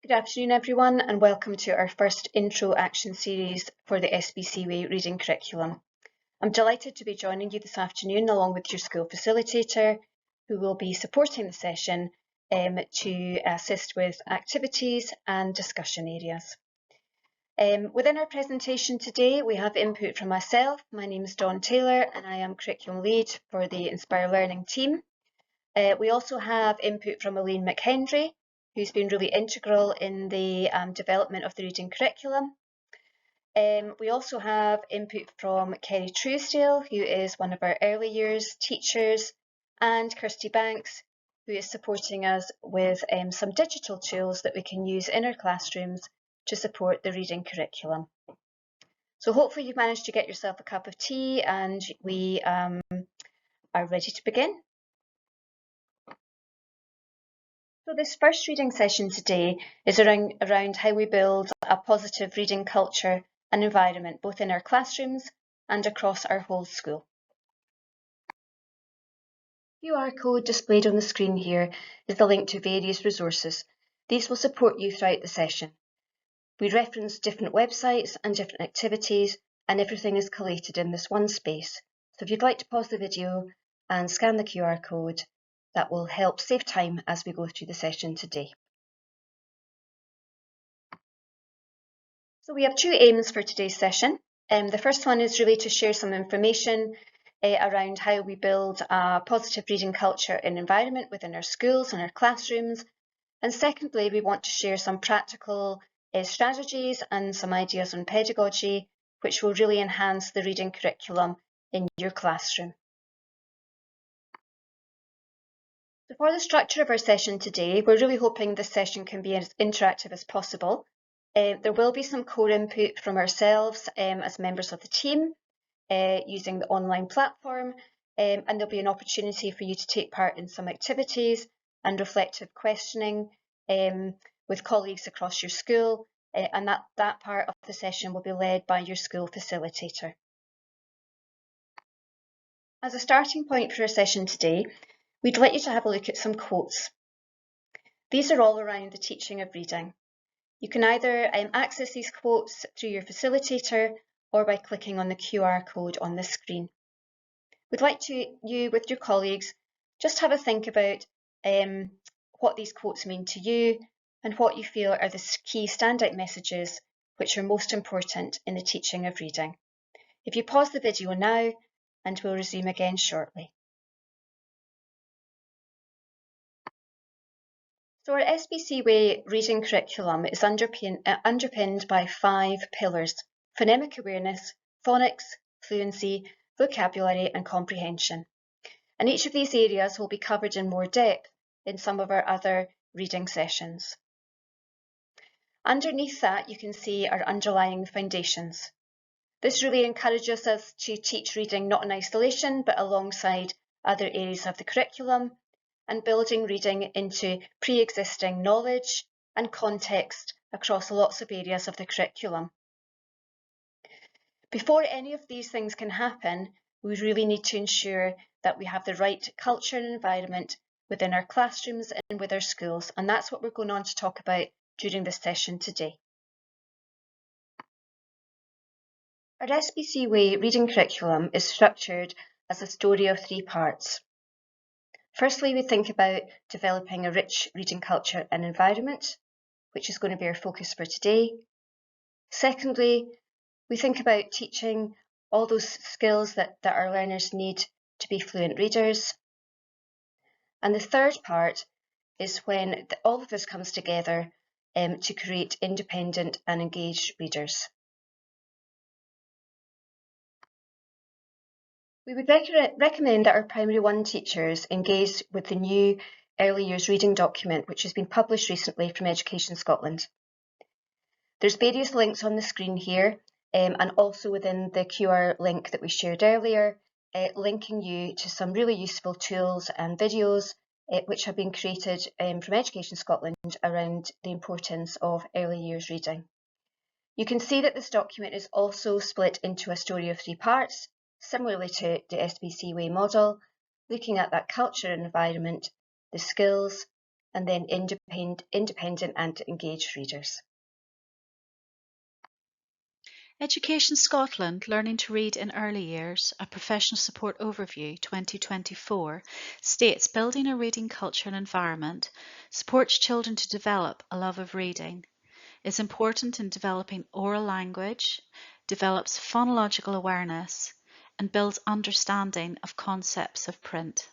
Good afternoon, everyone, and welcome to our first intro action series for the SBC Way reading curriculum. I'm delighted to be joining you this afternoon along with your school facilitator, who will be supporting the session to assist with activities and discussion areas. Within our presentation today, we have input from myself. My name is Dawn Taylor, and I am curriculum lead for the Inspire Learning team. We also have input from Elaine McHenry, who's been really integral in the development of the reading curriculum. We also have input from Kerry Truesdale, who is one of our early years teachers, and Kirsty Banks, who is supporting us with some digital tools that we can use in our classrooms to support the reading curriculum. So hopefully you've managed to get yourself a cup of tea and we are ready to begin. So this first reading session today is around how we build a positive reading culture and environment, both in our classrooms and across our whole school. The QR code displayed on the screen here is the link to various resources. These will support you throughout the session. We reference different websites and different activities, and everything is collated in this one space. So if you'd like to pause the video and scan the QR code, that will help save time as we go through the session today. So we have two aims for today's session. The first one is really to share some information around how we build a positive reading culture and environment within our schools and our classrooms. And secondly, we want to share some practical strategies and some ideas on pedagogy, which will really enhance the reading curriculum in your classroom. So for the structure of our session today, we're really hoping this session can be as interactive as possible. There will be some core input from ourselves as members of the team using the online platform, and there'll be an opportunity for you to take part in some activities and reflective questioning with colleagues across your school, and that part of the session will be led by your school facilitator. As a starting point for our session today, we'd like you to have a look at some quotes. These are all around the teaching of reading. You can either access these quotes through your facilitator or by clicking on the QR code on the screen. We'd like you, with your colleagues, just have a think about what these quotes mean to you and what you feel are the key standout messages which are most important in the teaching of reading. If you pause the video now, and we'll resume again shortly. So our SBC Way reading curriculum is underpinned by 5 pillars: phonemic awareness, phonics, fluency, vocabulary and comprehension. And each of these areas will be covered in more depth in some of our other reading sessions. Underneath that, you can see our underlying foundations. This really encourages us to teach reading not in isolation, but alongside other areas of the curriculum, and building reading into pre-existing knowledge and context across lots of areas of the curriculum. Before any of these things can happen, we really need to ensure that we have the right culture and environment within our classrooms and with our schools, and that's what we're going on to talk about during this session today. Our SBC Way reading curriculum is structured as a story of 3 parts. Firstly, we think about developing a rich reading culture and environment, which is going to be our focus for today. Secondly, we think about teaching all those skills that our learners need to be fluent readers. And the third part is when all of this comes together to create independent and engaged readers. We would recommend that our Primary 1 teachers engage with the new Early Years Reading document, which has been published recently from Education Scotland. There's various links on the screen here, and also within the QR link that we shared earlier, linking you to some really useful tools and videos which have been created from Education Scotland around the importance of early years reading. You can see that this document is also split into a story of 3 parts, similarly to the SBC Way model, looking at that culture and environment, the skills, and then independent and engaged readers. Education Scotland Learning to Read in Early Years, a Professional Support Overview 2024 states building a reading culture and environment supports children to develop a love of reading, is important in developing oral language, develops phonological awareness, and builds understanding of concepts of print.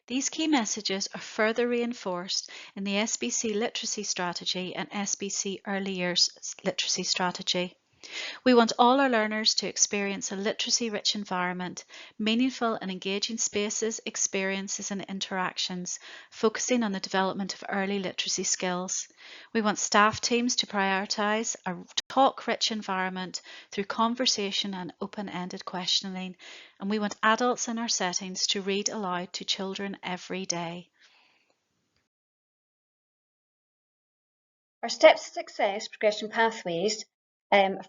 These key messages are further reinforced in the SBC Literacy Strategy and SBC Early Years Literacy Strategy. We want all our learners to experience a literacy-rich environment, meaningful and engaging spaces, experiences and interactions, focusing on the development of early literacy skills. We want staff teams to prioritise a talk-rich environment through conversation and open-ended questioning, and we want adults in our settings to read aloud to children every day. Our Steps to Success progression pathways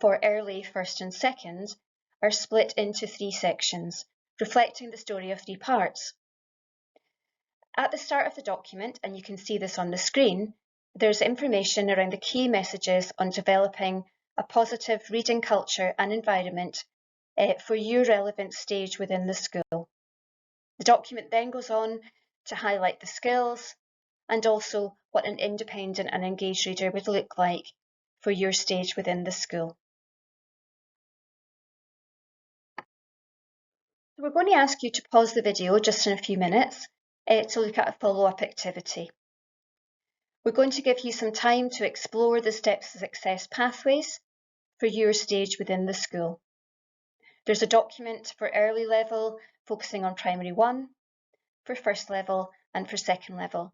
for early, first and second are split into 3 sections, reflecting the story of 3 parts. At the start of the document, and you can see this on the screen, there's information around the key messages on developing a positive reading culture and environment for your relevant stage within the school. The document then goes on to highlight the skills and also what an independent and engaged reader would look like for your stage within the school. We're going to ask you to pause the video just in a few minutes to look at a follow-up activity. We're going to give you some time to explore the Steps to Success pathways for your stage within the school. There's a document for early level focusing on primary 1, for first level and for second level.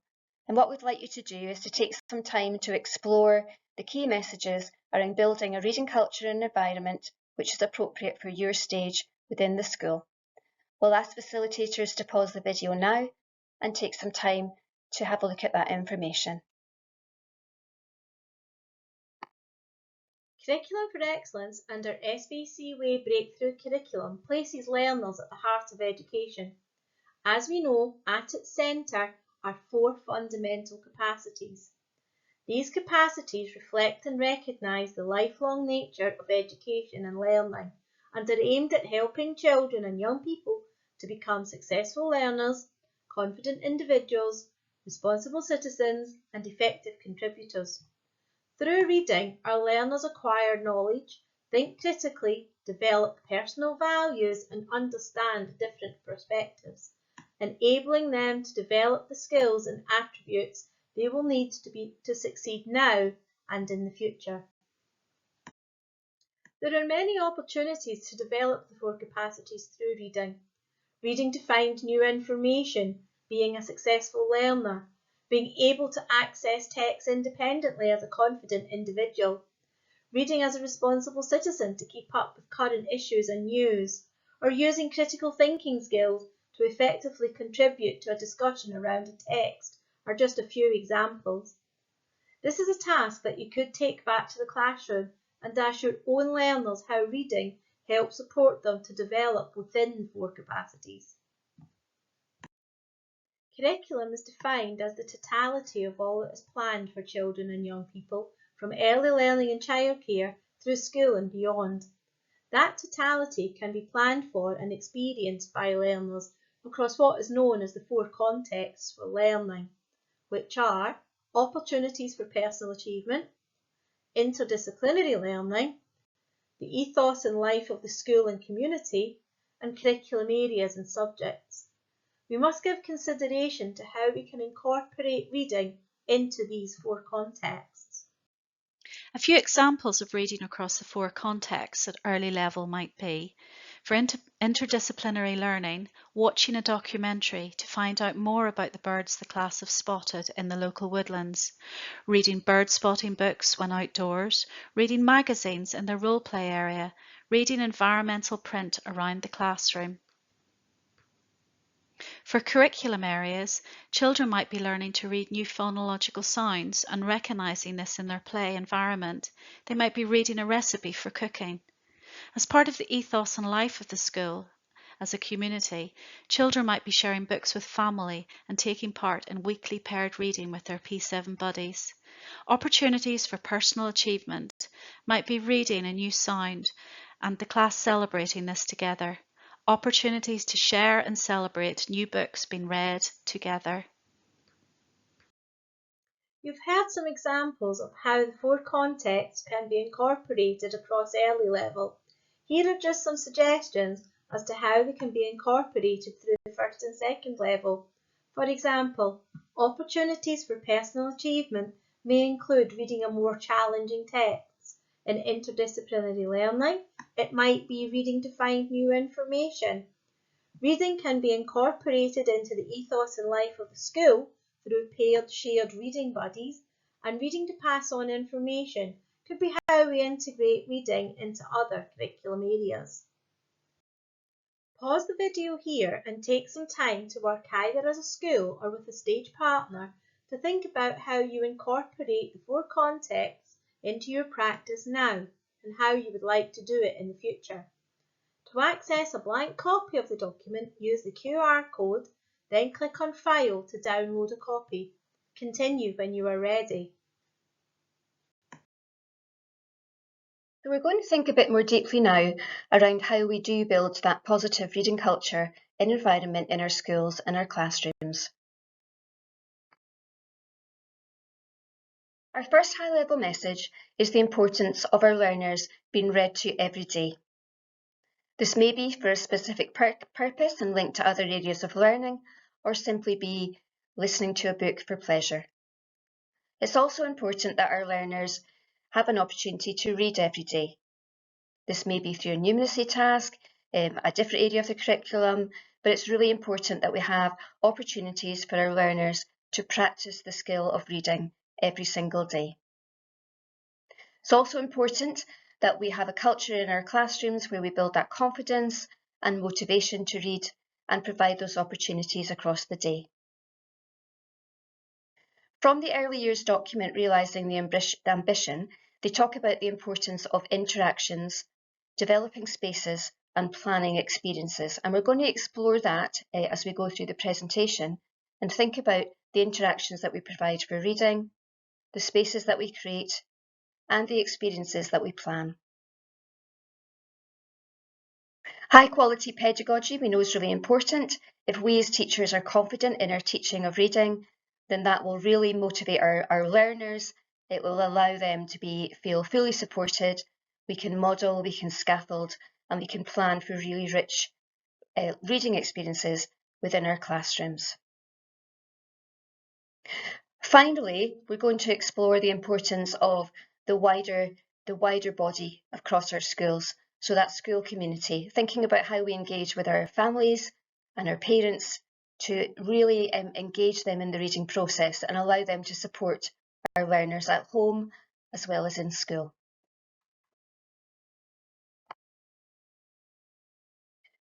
And what we'd like you to do is to take some time to explore the key messages around building a reading culture and environment which is appropriate for your stage within the school. We'll ask facilitators to pause the video now and take some time to have a look at that information. Curriculum for Excellence under SBC Way Breakthrough Curriculum places learners at the heart of education. As we know, at its centre are 4 fundamental capacities. These capacities reflect and recognise the lifelong nature of education and learning and are aimed at helping children and young people to become successful learners, confident individuals, responsible citizens and effective contributors. Through reading, our learners acquire knowledge, think critically, develop personal values and understand different perspectives, enabling them to develop the skills and attributes they will need to succeed now and in the future. There are many opportunities to develop the 4 capacities through reading. Reading to find new information, being a successful learner, being able to access text independently as a confident individual, reading as a responsible citizen to keep up with current issues and news, or using critical thinking skills to effectively contribute to a discussion around a text are just a few examples. This is a task that you could take back to the classroom and ask your own learners how reading helps support them to develop within the 4 capacities. Curriculum is defined as the totality of all that is planned for children and young people, from early learning and childcare through school and beyond. That totality can be planned for and experienced by learners across what is known as the 4 contexts for learning, which are opportunities for personal achievement, interdisciplinary learning, the ethos and life of the school and community, and curriculum areas and subjects. We must give consideration to how we can incorporate reading into these 4 contexts. A few examples of reading across the 4 contexts at early level might be, for interdisciplinary learning, watching a documentary to find out more about the birds the class have spotted in the local woodlands, reading bird spotting books when outdoors, reading magazines in the role play area, reading environmental print around the classroom. For curriculum areas, children might be learning to read new phonological sounds and recognising this in their play environment. They might be reading a recipe for cooking. As part of the ethos and life of the school, as a community. Children might be sharing books with family and taking part in weekly paired reading with their P7 buddies. Opportunities for personal achievement might be reading a new sound and the class celebrating this together. Opportunities to share and celebrate new books being read together. You've heard some examples of how the four contexts can be incorporated across early level. Here are just some suggestions as to how they can be incorporated through the first and second level. For example, opportunities for personal achievement may include reading a more challenging text. In interdisciplinary learning, it might be reading to find new information. Reading can be incorporated into the ethos and life of the school through paired shared reading buddies, and reading to pass on information could be how we integrate reading into other curriculum areas. Pause the video here and take some time to work either as a school or with a stage partner to think about how you incorporate the four contexts into your practice now and how you would like to do it in the future. To access a blank copy of the document, use the QR code, then click on File to download a copy. Continue when you are ready. So we're going to think a bit more deeply now around how we do build that positive reading culture and environment in our schools and our classrooms. Our first high-level message is the importance of our learners being read to every day. This may be for a specific purpose and linked to other areas of learning, or simply be listening to a book for pleasure. It's also important that our learners have an opportunity to read every day. This may be through a numeracy task, a different area of the curriculum, but it's really important that we have opportunities for our learners to practice the skill of reading every single day. It's also important that we have a culture in our classrooms where we build that confidence and motivation to read and provide those opportunities across the day. From the early years document, Realising the Ambition, they talk about the importance of interactions, developing spaces and planning experiences. And we're going to explore that as we go through the presentation and think about the interactions that we provide for reading, the spaces that we create, and the experiences that we plan. High quality pedagogy we know is really important. If we as teachers are confident in our teaching of reading, then that will really motivate our learners. It will allow them to feel fully supported. We can model, we can scaffold, and we can plan for really rich reading experiences within our classrooms. Finally, we're going to explore the importance of the wider body across our schools. So that school community, thinking about how we engage with our families and our parents to really engage them in the reading process and allow them to support our learners at home as well as in school.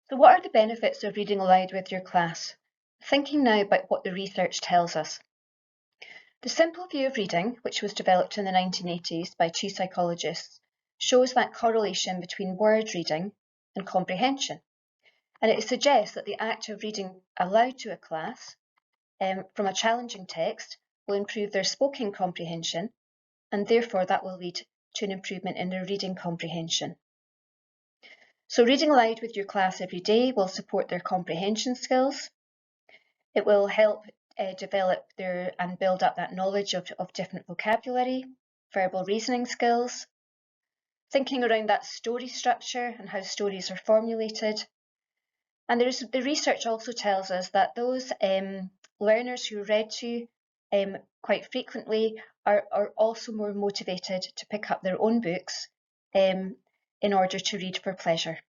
So what are the benefits of reading aloud with your class? Thinking now about what the research tells us. The simple view of reading, which was developed in the 1980s by two psychologists, shows that correlation between word reading and comprehension. And it suggests that the act of reading aloud to a class from a challenging text will improve their spoken comprehension, and therefore that will lead to an improvement in their reading comprehension. So reading aloud with your class every day will support their comprehension skills. It will help develop and build up that knowledge of different vocabulary, verbal reasoning skills, thinking around that story structure and how stories are formulated. And the research also tells us that those learners who read to quite frequently are also more motivated to pick up their own books in order to read for pleasure.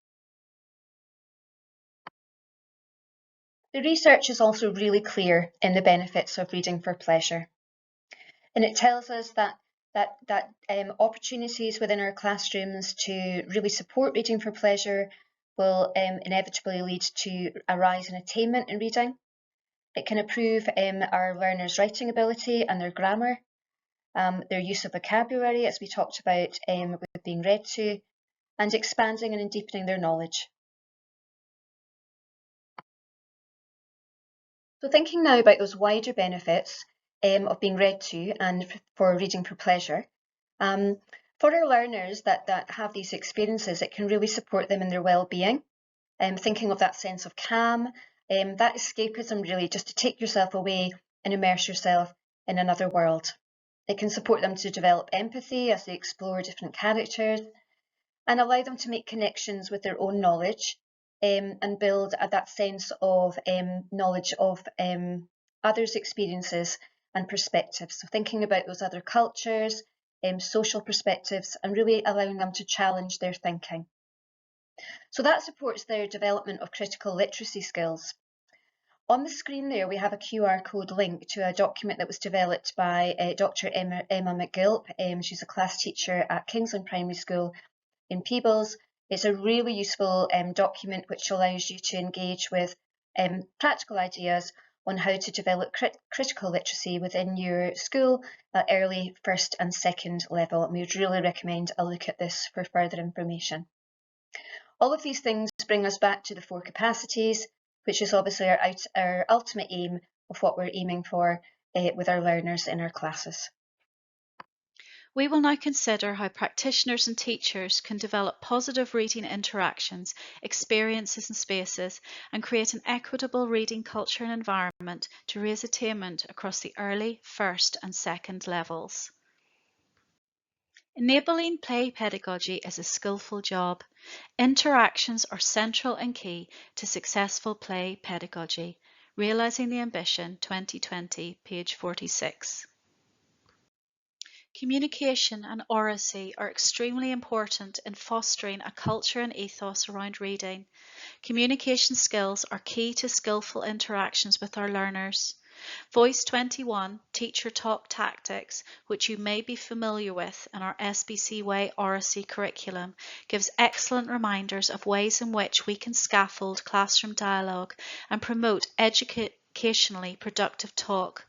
The research is also really clear in the benefits of reading for pleasure. And it tells us that opportunities within our classrooms to really support reading for pleasure will inevitably lead to a rise in attainment in reading. It can improve our learners' writing ability and their grammar, their use of vocabulary, as we talked about with being read to, and expanding and deepening their knowledge. So thinking now about those wider benefits of being read to and for reading for pleasure, for our learners that have these experiences, it can really support them in their well-being. Thinking of that sense of calm, that escapism really, just to take yourself away and immerse yourself in another world. It can support them to develop empathy as they explore different characters and allow them to make connections with their own knowledge and build that sense of knowledge of others' experiences and perspectives. So thinking about those other cultures, social perspectives, and really allowing them to challenge their thinking. So that supports their development of critical literacy skills. On the screen there, we have a QR code link to a document that was developed by Dr. Emma McGilp. She's a class teacher at Kingsland Primary School in Peebles. It's a really useful document which allows you to engage with practical ideas on how to develop critical literacy within your school at early first and second level. And we would really recommend a look at this for further information. All of these things bring us back to the 4 capacities, which is obviously our ultimate aim of what we're aiming for with our learners in our classes. We will now consider how practitioners and teachers can develop positive reading interactions, experiences and spaces, and create an equitable reading culture and environment to raise attainment across the early, first and second levels. Enabling play pedagogy is a skillful job. Interactions are central and key to successful play pedagogy. Realising the Ambition 2020, page 46. Communication and oracy are extremely important in fostering a culture and ethos around reading. Communication skills are key to skillful interactions with our learners. Voice 21, Teacher Talk Tactics, which you may be familiar with in our SBC Way Oracy curriculum, gives excellent reminders of ways in which we can scaffold classroom dialogue and promote educationally productive talk.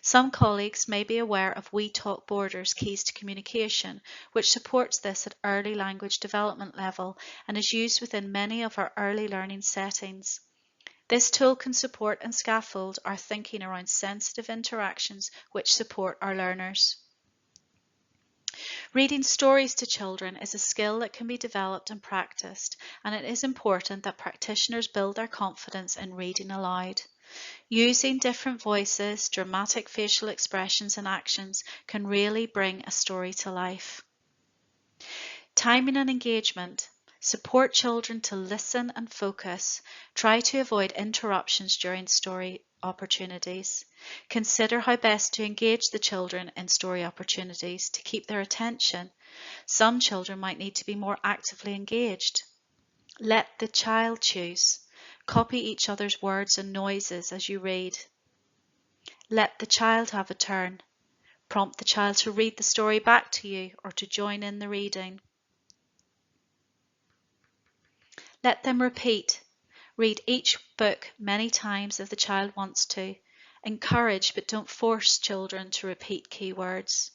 Some colleagues may be aware of We Talk Borders Keys to Communication, which supports this at early language development level and is used within many of our early learning settings. This tool can support and scaffold our thinking around sensitive interactions which support our learners. Reading stories to children is a skill that can be developed and practiced, and it is important that practitioners build their confidence in reading aloud. Using different voices, dramatic facial expressions and actions can really bring a story to life. Timing and engagement. Support children to listen and focus. Try to avoid interruptions during story opportunities. Consider how best to engage the children in story opportunities to keep their attention. Some children might need to be more actively engaged. Let the child choose. Copy each other's words and noises as you read. Let the child have a turn. Prompt the child to read the story back to you or to join in the reading. Let them repeat. Read each book many times if the child wants to. Encourage but don't force children to repeat key words.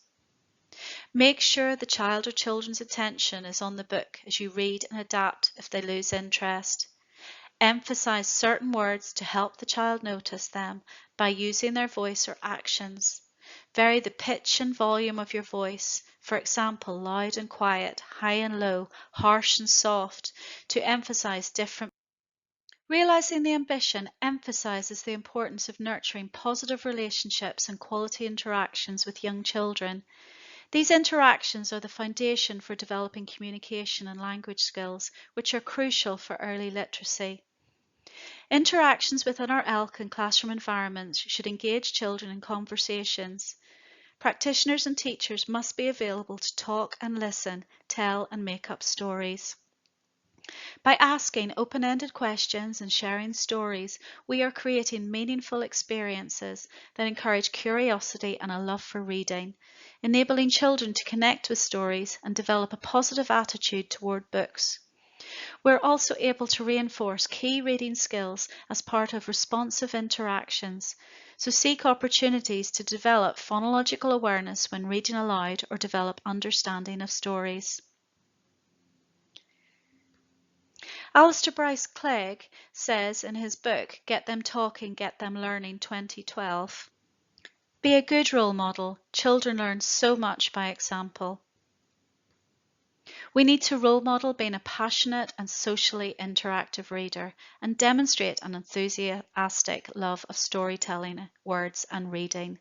Make sure the child or children's attention is on the book as you read and adapt if they lose interest. Emphasize certain words to help the child notice them by using their voice or actions. Vary the pitch and volume of your voice, for example, loud and quiet, high and low, harsh and soft, to emphasize different. Realizing the Ambition emphasizes the importance of nurturing positive relationships and quality interactions with young children. These interactions are the foundation for developing communication and language skills, which are crucial for early literacy. Interactions within our ELK and classroom environments should engage children in conversations. Practitioners and teachers must be available to talk and listen, tell and make up stories. By asking open-ended questions and sharing stories, we are creating meaningful experiences that encourage curiosity and a love for reading, enabling children to connect with stories and develop a positive attitude toward books. We're also able to reinforce key reading skills as part of responsive interactions, so seek opportunities to develop phonological awareness when reading aloud or develop understanding of stories. Alistair Bryce Clegg says in his book, Get Them Talking, Get Them Learning 2012, be a good role model. Children learn so much by example. We need to role model being a passionate and socially interactive reader and demonstrate an enthusiastic love of storytelling, words and reading.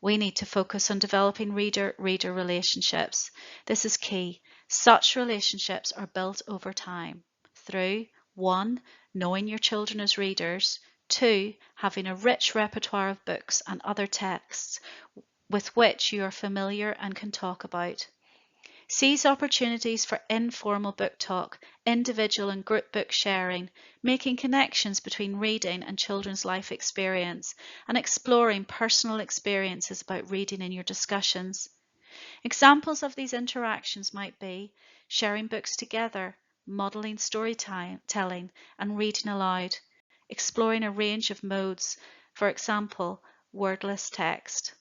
We need to focus on developing reader-reader relationships. This is key. Such relationships are built over time through 1. Knowing your children as readers, 2. Having a rich repertoire of books and other texts with which you are familiar and can talk about. Seize opportunities for informal book talk, individual and group book sharing, making connections between reading and children's life experience, and exploring personal experiences about reading in your discussions. Examples of these interactions might be sharing books together, modelling storytelling, and reading aloud, exploring a range of modes, for example, wordless text.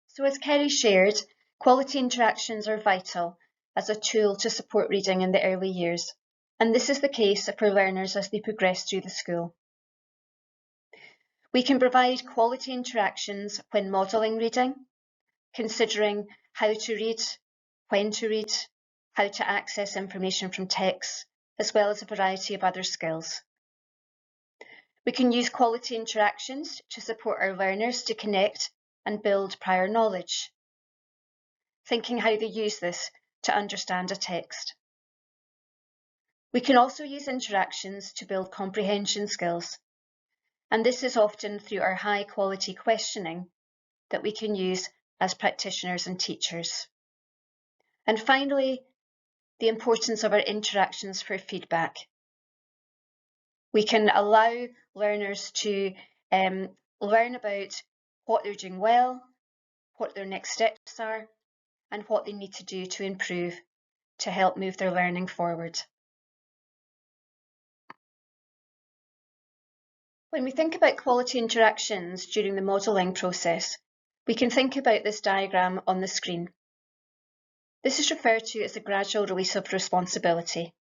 So as Kerry shared, quality interactions are vital as a tool to support reading in the early years, and this is the case for learners as they progress through the school. We can provide quality interactions when modelling reading, considering how to read, when to read, how to access information from texts, as well as a variety of other skills. We can use quality interactions to support our learners to connect and build prior knowledge, thinking how they use this to understand a text. We can also use interactions to build comprehension skills, and this is often through our high quality questioning that we can use as practitioners and teachers. And finally, the importance of our interactions for feedback. We can allow learners to learn about what they're doing well, what their next steps are, and what they need to do to improve to help move their learning forward. When we think about quality interactions during the modelling process, we can think about this diagram on the screen. This is referred to as a gradual release of responsibility,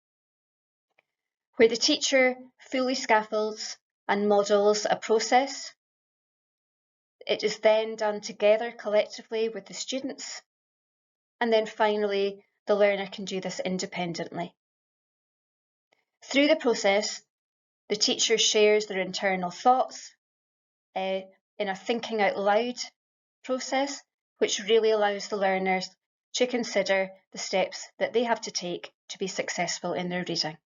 where the teacher fully scaffolds and models a process. It is then done together collectively with the students, and then finally the learner can do this independently. Through the process, the teacher shares their internal thoughts in a thinking out loud process, which really allows the learners to consider the steps that they have to take to be successful in their reading.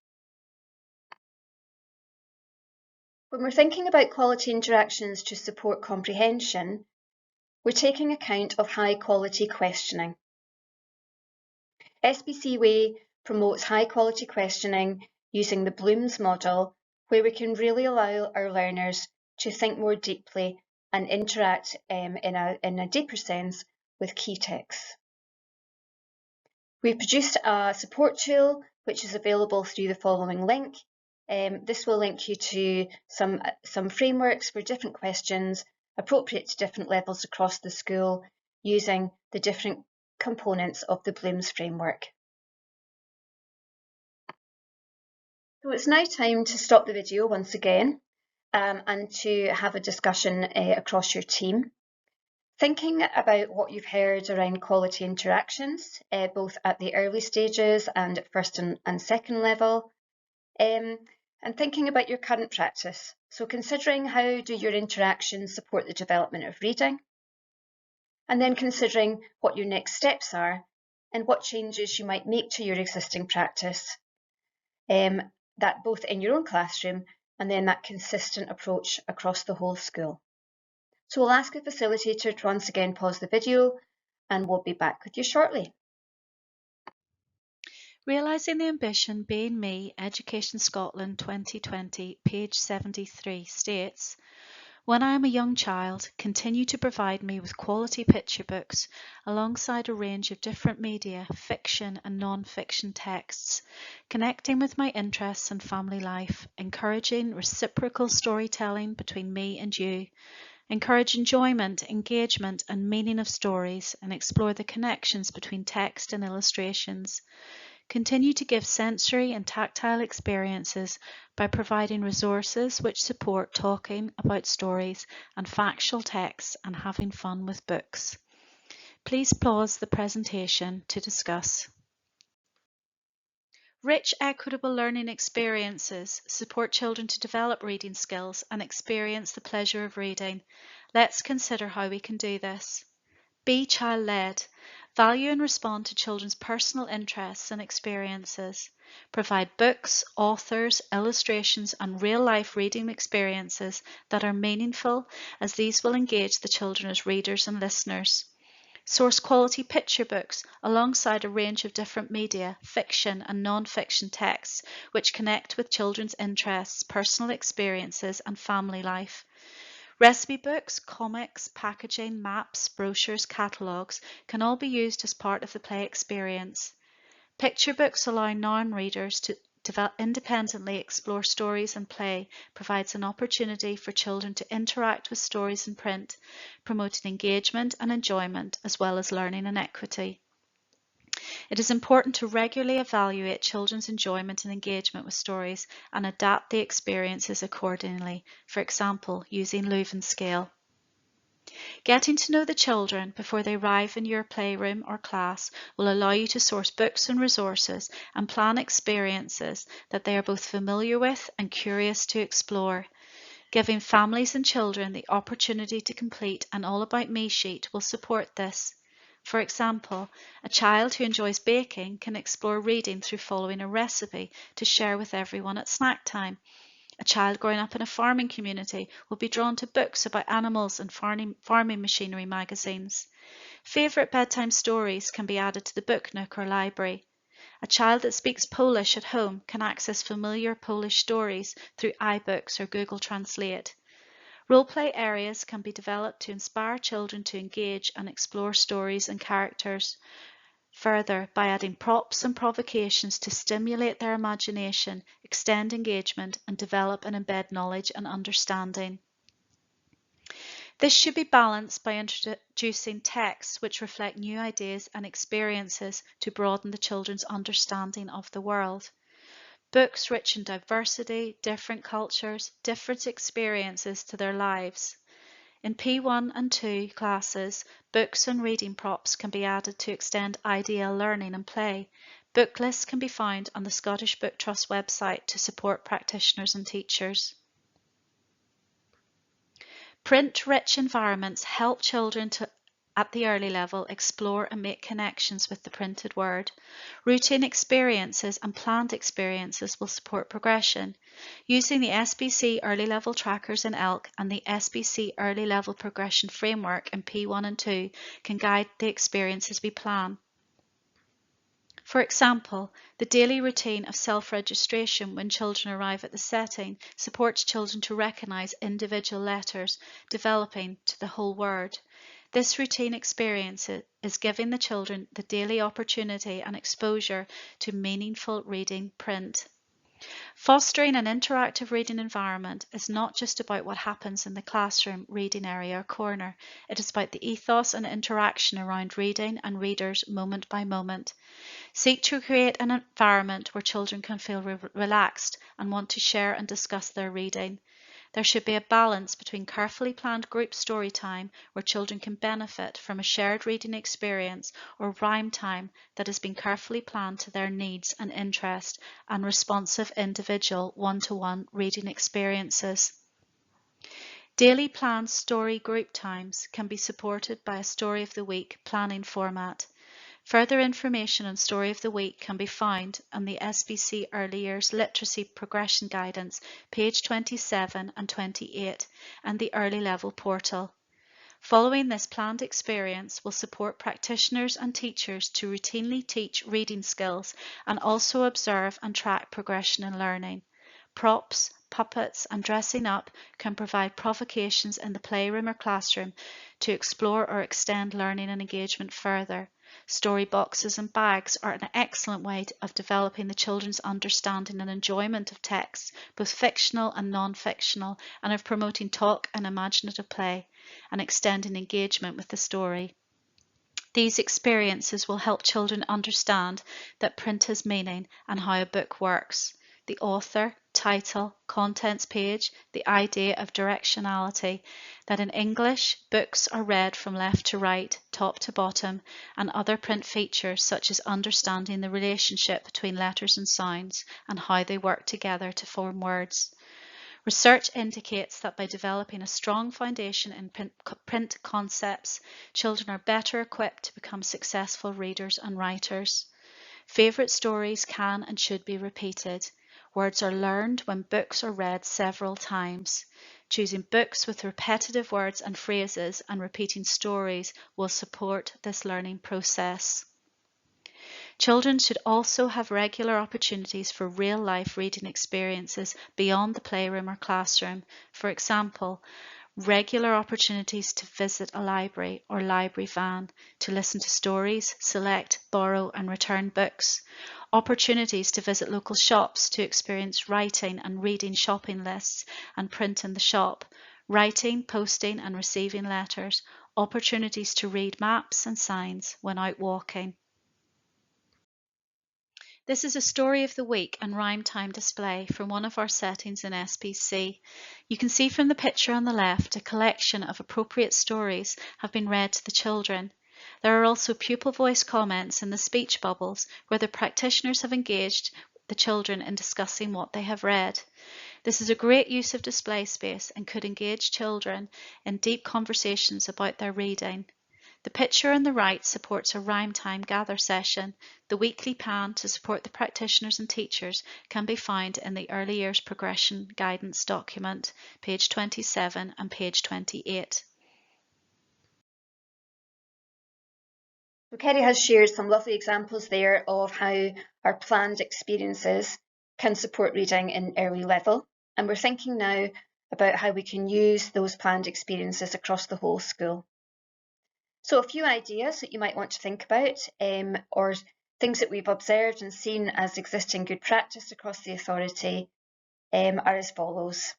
When we're thinking about quality interactions to support comprehension, we're taking account of high quality questioning. SBC Way promotes high quality questioning using the Bloom's model, where we can really allow our learners to think more deeply and interact in a deeper sense with key texts. We've produced a support tool which is available through the following link. This will link you to some frameworks for different questions appropriate to different levels across the school using the different components of the Bloom's framework. So it's now time to stop the video once again and to have a discussion across your team. Thinking about what you've heard around quality interactions, both at the early stages and at first and second level, and thinking about your current practice. So considering how do your interactions support the development of reading, and then considering what your next steps are and what changes you might make to your existing practice, that both in your own classroom and then that consistent approach across the whole school. So we'll ask the facilitator to once again pause the video and we'll be back with you shortly. Realising the Ambition, Being Me, Education Scotland 2020, page 73 states, when I am a young child, continue to provide me with quality picture books alongside a range of different media, fiction and non-fiction texts, connecting with my interests and family life, encouraging reciprocal storytelling between me and you, encourage enjoyment, engagement and meaning of stories and explore the connections between text and illustrations, Continue to give sensory and tactile experiences by providing resources which support talking about stories and factual texts and having fun with books. Please pause the presentation to discuss. Rich, equitable learning experiences support children to develop reading skills and experience the pleasure of reading. Let's consider how we can do this. Be child-led. Value and respond to children's personal interests and experiences. Provide books, authors, illustrations, and real-life reading experiences that are meaningful, as these will engage the children as readers and listeners. Source quality picture books alongside a range of different media, fiction and non-fiction texts which connect with children's interests, personal experiences and family life. Recipe books, comics, packaging, maps, brochures, catalogues can all be used as part of the play experience. Picture books allow non-readers to independently explore stories, and play provides an opportunity for children to interact with stories in print, promoting engagement and enjoyment as well as learning and equity. It is important to regularly evaluate children's enjoyment and engagement with stories and adapt the experiences accordingly, for example, using Leuven scale. Getting to know the children before they arrive in your playroom or class will allow you to source books and resources and plan experiences that they are both familiar with and curious to explore. Giving families and children the opportunity to complete an All About Me sheet will support this. For example, a child who enjoys baking can explore reading through following a recipe to share with everyone at snack time. A child growing up in a farming community will be drawn to books about animals and farming machinery magazines. Favourite bedtime stories can be added to the book nook or library. A child that speaks Polish at home can access familiar Polish stories through iBooks or Google Translate. Role-play areas can be developed to inspire children to engage and explore stories and characters. Further, by adding props and provocations to stimulate their imagination, extend engagement, and develop and embed knowledge and understanding. This should be balanced by introducing texts which reflect new ideas and experiences to broaden the children's understanding of the world. Books rich in diversity, different cultures, different experiences to their lives. In P1 and 2 classes, books and reading props can be added to extend IDL learning and play. Book lists can be found on the Scottish Book Trust website to support practitioners and teachers. Print-rich environments help children at the early level explore and make connections with the printed word. Routine experiences and planned experiences will support progression. Using the SBC Early Level Trackers in ELK and the SBC Early Level Progression Framework in P1 and 2 can guide the experiences we plan. For example, the daily routine of self-registration when children arrive at the setting supports children to recognise individual letters developing to the whole word. This routine experience is giving the children the daily opportunity and exposure to meaningful reading print. Fostering an interactive reading environment is not just about what happens in the classroom, reading area or corner. It is about the ethos and interaction around reading and readers moment by moment. Seek to create an environment where children can feel relaxed and want to share and discuss their reading. There should be a balance between carefully planned group story time, where children can benefit from a shared reading experience, or rhyme time that has been carefully planned to their needs and interest, and responsive individual one-to-one reading experiences. Daily planned story group times can be supported by a Story of the Week planning format. Further information on Story of the Week can be found on the SBC Early Years Literacy Progression Guidance, page 27 and 28, and the Early Level portal. Following this planned experience will support practitioners and teachers to routinely teach reading skills and also observe and track progression in learning. Props, puppets, and dressing up can provide provocations in the playroom or classroom to explore or extend learning and engagement further. Story boxes and bags are an excellent way of developing the children's understanding and enjoyment of texts, both fictional and non-fictional, and of promoting talk and imaginative play, and extending engagement with the story. These experiences will help children understand that print has meaning and how a book works. The author, title, contents page, the idea of directionality, that in English, books are read from left to right, top to bottom, and other print features such as understanding the relationship between letters and sounds and how they work together to form words. Research indicates that by developing a strong foundation in print concepts, children are better equipped to become successful readers and writers. Favourite stories can and should be repeated. Words are learned when books are read several times. Choosing books with repetitive words and phrases and repeating stories will support this learning process. Children should also have regular opportunities for real-life reading experiences beyond the playroom or classroom. For example, regular opportunities to visit a library or library van, to listen to stories, select, borrow and return books. Opportunities to visit local shops to experience writing and reading shopping lists and print in the shop. Writing, posting and receiving letters. Opportunities to read maps and signs when out walking. This is a story of the week and rhyme time display from one of our settings in SPC. You can see from the picture on the left a collection of appropriate stories have been read to the children. There are also pupil voice comments in the speech bubbles where the practitioners have engaged the children in discussing what they have read. This is a great use of display space and could engage children in deep conversations about their reading. The picture on the right supports a rhyme time gather session. The weekly plan to support the practitioners and teachers can be found in the Early Years Progression Guidance document, page 27 and page 28. So Kerry has shared some lovely examples there of how our planned experiences can support reading in early level. And we're thinking now about how we can use those planned experiences across the whole school. So a few ideas that you might want to think about, or things that we've observed and seen as existing good practice across the authority are as follows.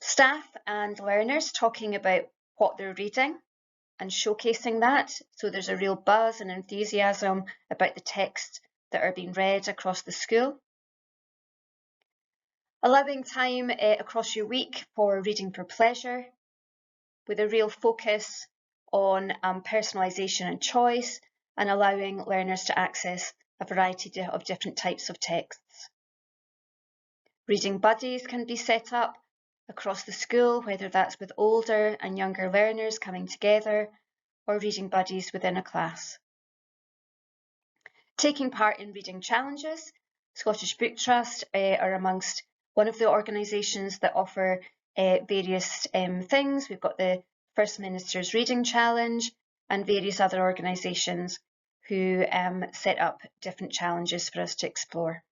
Staff and learners talking about what they're reading and showcasing that, so there's a real buzz and enthusiasm about the texts that are being read across the school. Allowing time across your week for reading for pleasure, with a real focus on personalisation and choice, and allowing learners to access a variety of different types of texts. Reading buddies can be set up across the school, whether that's with older and younger learners coming together, or reading buddies within a class. Taking part in reading challenges, Scottish Book Trust are amongst one of the organisations that offer various things. We've got the First Minister's Reading Challenge and various other organisations who set up different challenges for us to explore.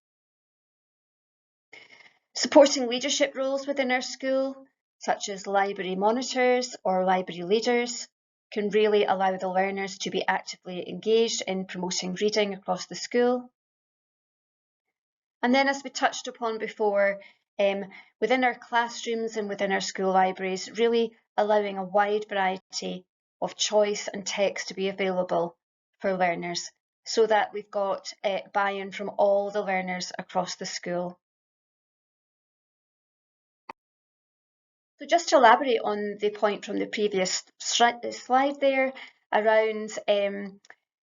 Supporting leadership roles within our school, such as library monitors or library leaders, can really allow the learners to be actively engaged in promoting reading across the school. And then, as we touched upon before, within our classrooms and within our school libraries, really allowing a wide variety of choice and text to be available for learners, so that we've got buy-in from all the learners across the school. So just to elaborate on the point from the previous slide there around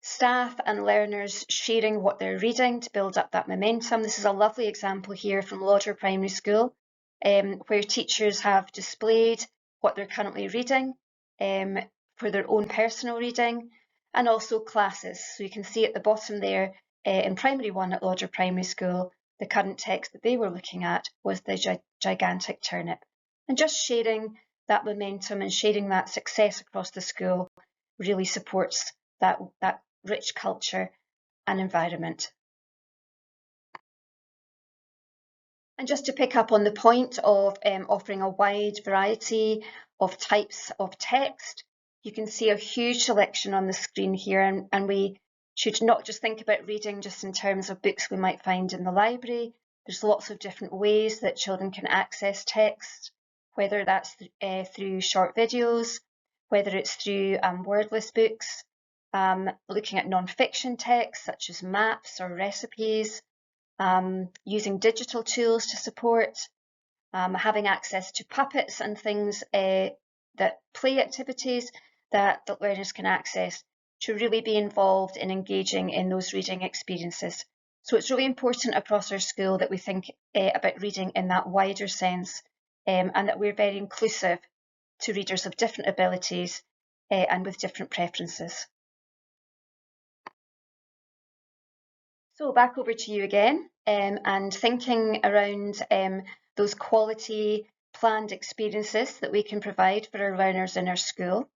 staff and learners sharing what they're reading to build up that momentum. This is a lovely example here from Lauder Primary School, where teachers have displayed what they're currently reading for their own personal reading, and also classes. So you can see at the bottom there in Primary 1 at Lauder Primary School, the current text that they were looking at was the Gigantic Turnip. And just sharing that momentum and sharing that success across the school really supports that rich culture and environment. And just to pick up on the point of offering a wide variety of types of text, you can see a huge selection on the screen here, and we should not just think about reading just in terms of books we might find in the library. There's lots of different ways that children can access text, whether that's through short videos, whether it's through wordless books, looking at non-fiction texts such as maps or recipes, using digital tools to support, having access to puppets and things that play activities that learners can access to really be involved in engaging in those reading experiences. So it's really important across our school that we think about reading in that wider sense, and that we're very inclusive to readers of different abilities and with different preferences. So back over to you again, and thinking around those quality planned experiences that we can provide for our learners in our school.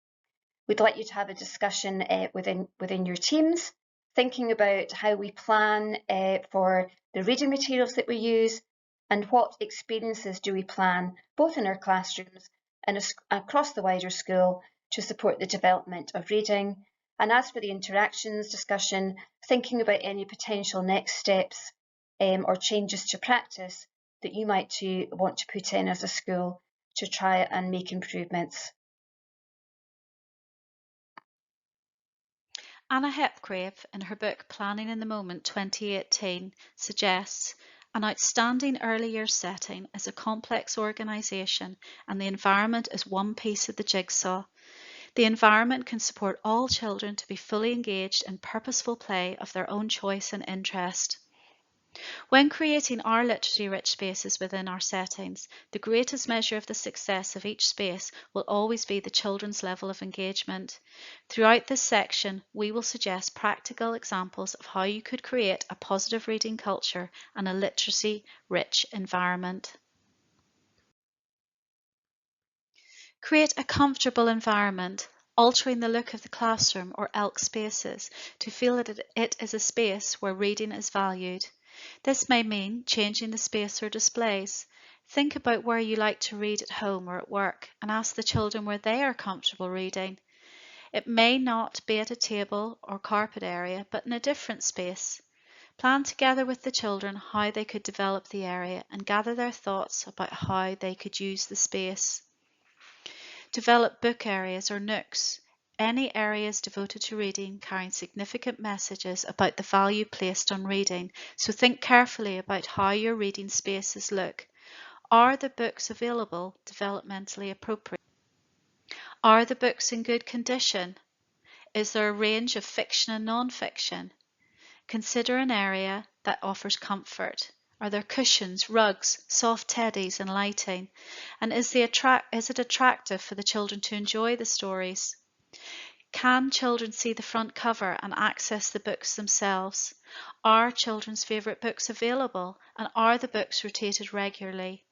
We'd like you to have a discussion within your teams, thinking about how we plan for the reading materials that we use and what experiences do we plan both in our classrooms and across the wider school to support the development of reading. And as for the interactions discussion, thinking about any potential next steps or changes to practice that you might want to put in as a school to try and make improvements. Anna Hepgrave, in her book Planning in the Moment 2018, suggests an outstanding early years setting is a complex organisation and the environment is one piece of the jigsaw. The environment can support all children to be fully engaged in purposeful play of their own choice and interest. When creating our literacy-rich spaces within our settings, the greatest measure of the success of each space will always be the children's level of engagement. Throughout this section, we will suggest practical examples of how you could create a positive reading culture and a literacy-rich environment. Create a comfortable environment, altering the look of the classroom or ELK spaces to feel that it is a space where reading is valued. This may mean changing the space or displays. Think about where you like to read at home or at work and ask the children where they are comfortable reading. It may not be at a table or carpet area, but in a different space. Plan together with the children how they could develop the area and gather their thoughts about how they could use the space. Develop book areas or nooks. Any areas devoted to reading carrying significant messages about the value placed on reading, so think carefully about how your reading spaces look. Are the books available developmentally appropriate? Are the books in good condition? Is there a range of fiction and non-fiction? Consider an area that offers comfort. Are there cushions, rugs, soft teddies and lighting? And is it attractive for the children to enjoy the stories? Can children see the front cover and access the books themselves? Are children's favourite books available and are the books rotated regularly?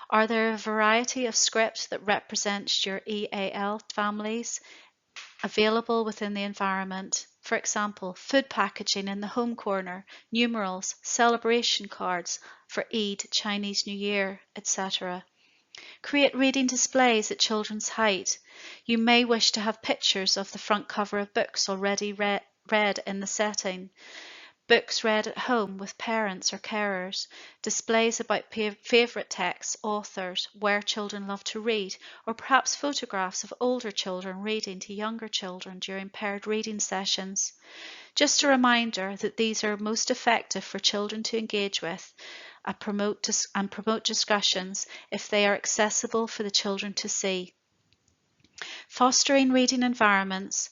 Are there a variety of script that represents your EAL families available within the environment? For example, food packaging in the home corner, numerals, celebration cards for Eid, Chinese New Year, etc. Create reading displays at children's height. You may wish to have pictures of the front cover of books already read in the setting. Books read at home with parents or carers, displays about favourite texts, authors, where children love to read, or perhaps photographs of older children reading to younger children during paired reading sessions. Just a reminder that these are most effective for children to engage with and promote discussions if they are accessible for the children to see. Fostering reading environments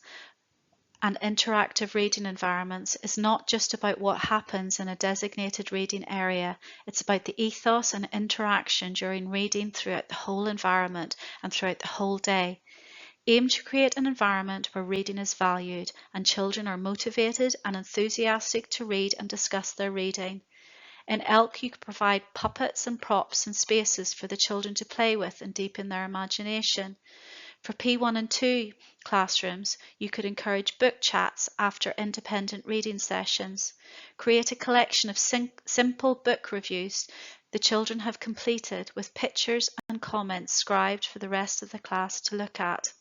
and interactive reading environments is not just about what happens in a designated reading area, it's about the ethos and interaction during reading throughout the whole environment and throughout the whole day. Aim to create an environment where reading is valued and children are motivated and enthusiastic to read and discuss their reading. In ELK, you can provide puppets and props and spaces for the children to play with and deepen their imagination. For P1 and 2 classrooms, you could encourage book chats after independent reading sessions. Create a collection of simple book reviews the children have completed with pictures and comments scribed for the rest of the class to look at.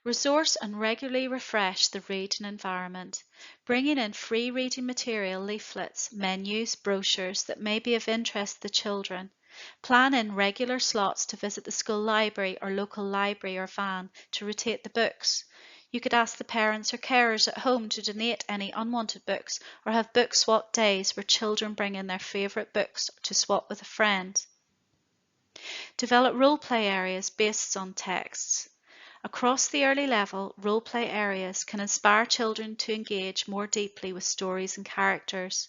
Resource and regularly refresh the reading environment, bringing in free reading material, leaflets, menus, brochures that may be of interest to the children. Plan in regular slots to visit the school library or local library or van to rotate the books. You could ask the parents or carers at home to donate any unwanted books or have book swap days where children bring in their favourite books to swap with a friend. Develop role play areas based on texts. Across the early level, role play areas can inspire children to engage more deeply with stories and characters.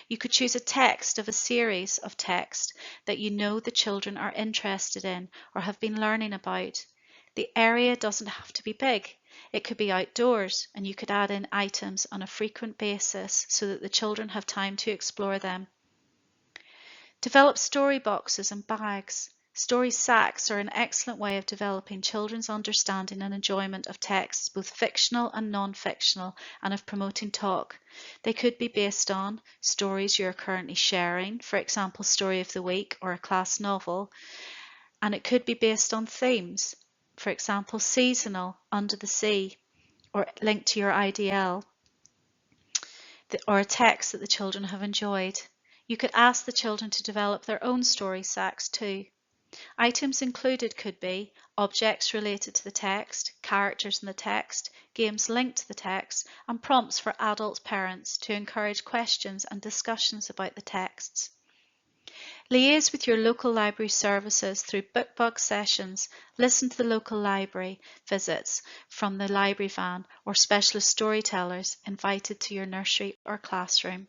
You could choose a text of a series of text that you know the children are interested in or have been learning about. The area doesn't have to be big. It could be outdoors, and you could add in items on a frequent basis so that the children have time to explore them. Develop story boxes and bags. Story sacks are an excellent way of developing children's understanding and enjoyment of texts, both fictional and non-fictional, and of promoting talk. They could be based on stories you are currently sharing, for example, Story of the Week or a class novel, and it could be based on themes, for example, seasonal, Under the Sea, or linked to your IDL, or a text that the children have enjoyed. You could ask the children to develop their own story sacks too. Items included could be objects related to the text, characters in the text, games linked to the text, and prompts for adult parents to encourage questions and discussions about the texts. Liaise with your local library services through BookBug sessions, listen to the local library visits from the library van or specialist storytellers invited to your nursery or classroom.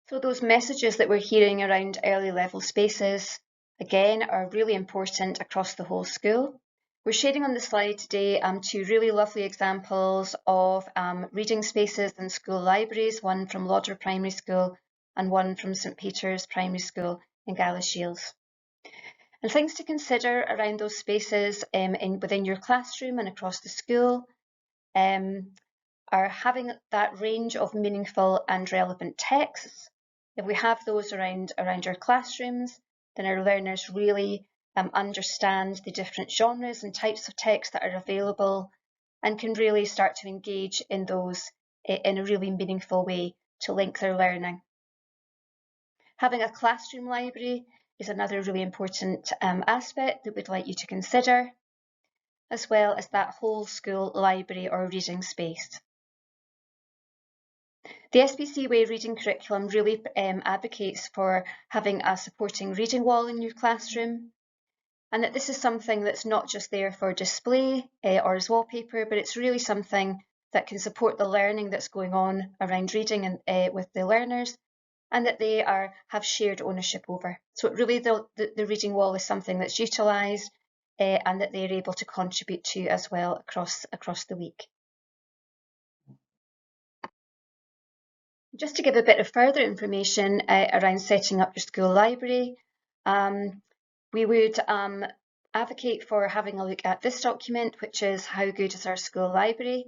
So those messages that we're hearing around early level spaces, again, are really important across the whole school. We're sharing on the slide today two really lovely examples of reading spaces in school libraries, one from Lauder Primary School and one from St Peter's Primary School in Galashiels. And things to consider around those spaces within your classroom and across the school are having that range of meaningful and relevant texts. If we have those around our classrooms, then our learners really understand the different genres and types of text that are available and can really start to engage in those in a really meaningful way to link their learning. Having a classroom library is another really important aspect that we'd like you to consider, as well as that whole school library or reading space. The SPC Way reading curriculum really advocates for having a supporting reading wall in your classroom, and that this is something that's not just there for display or as wallpaper, but it's really something that can support the learning that's going on around reading and with the learners, and that they have shared ownership over. So it really the reading wall is something that's utilised and that they're able to contribute to as well across the week. Just to give a bit of further information around setting up your school library, we would advocate for having a look at this document, which is How Good is Our School Library?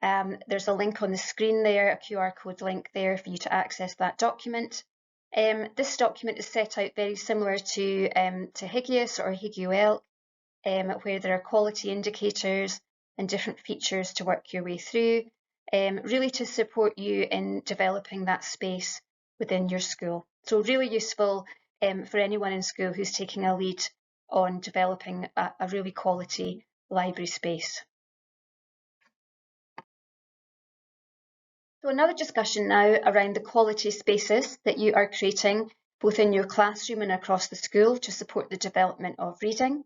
There's a link on the screen there, a QR code link there for you to access that document. This document is set out very similar to Higius or Higuel, where there are quality indicators and different features to work your way through, really to support you in developing that space within your school. So really useful for anyone in school who's taking a lead on developing a really quality library space. So another discussion now around the quality spaces that you are creating both in your classroom and across the school to support the development of reading.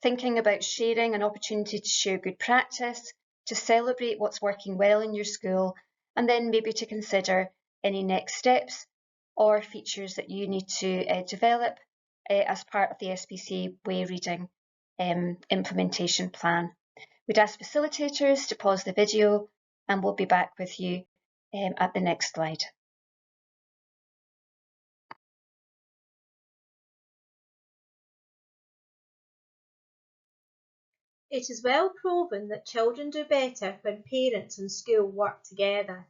Thinking about sharing, an opportunity to share good practice, to celebrate what's working well in your school, and then maybe to consider any next steps or features that you need to develop as part of the SPC Way Reading implementation plan. We'd ask facilitators to pause the video and we'll be back with you at the next slide. It is well proven that children do better when parents and school work together.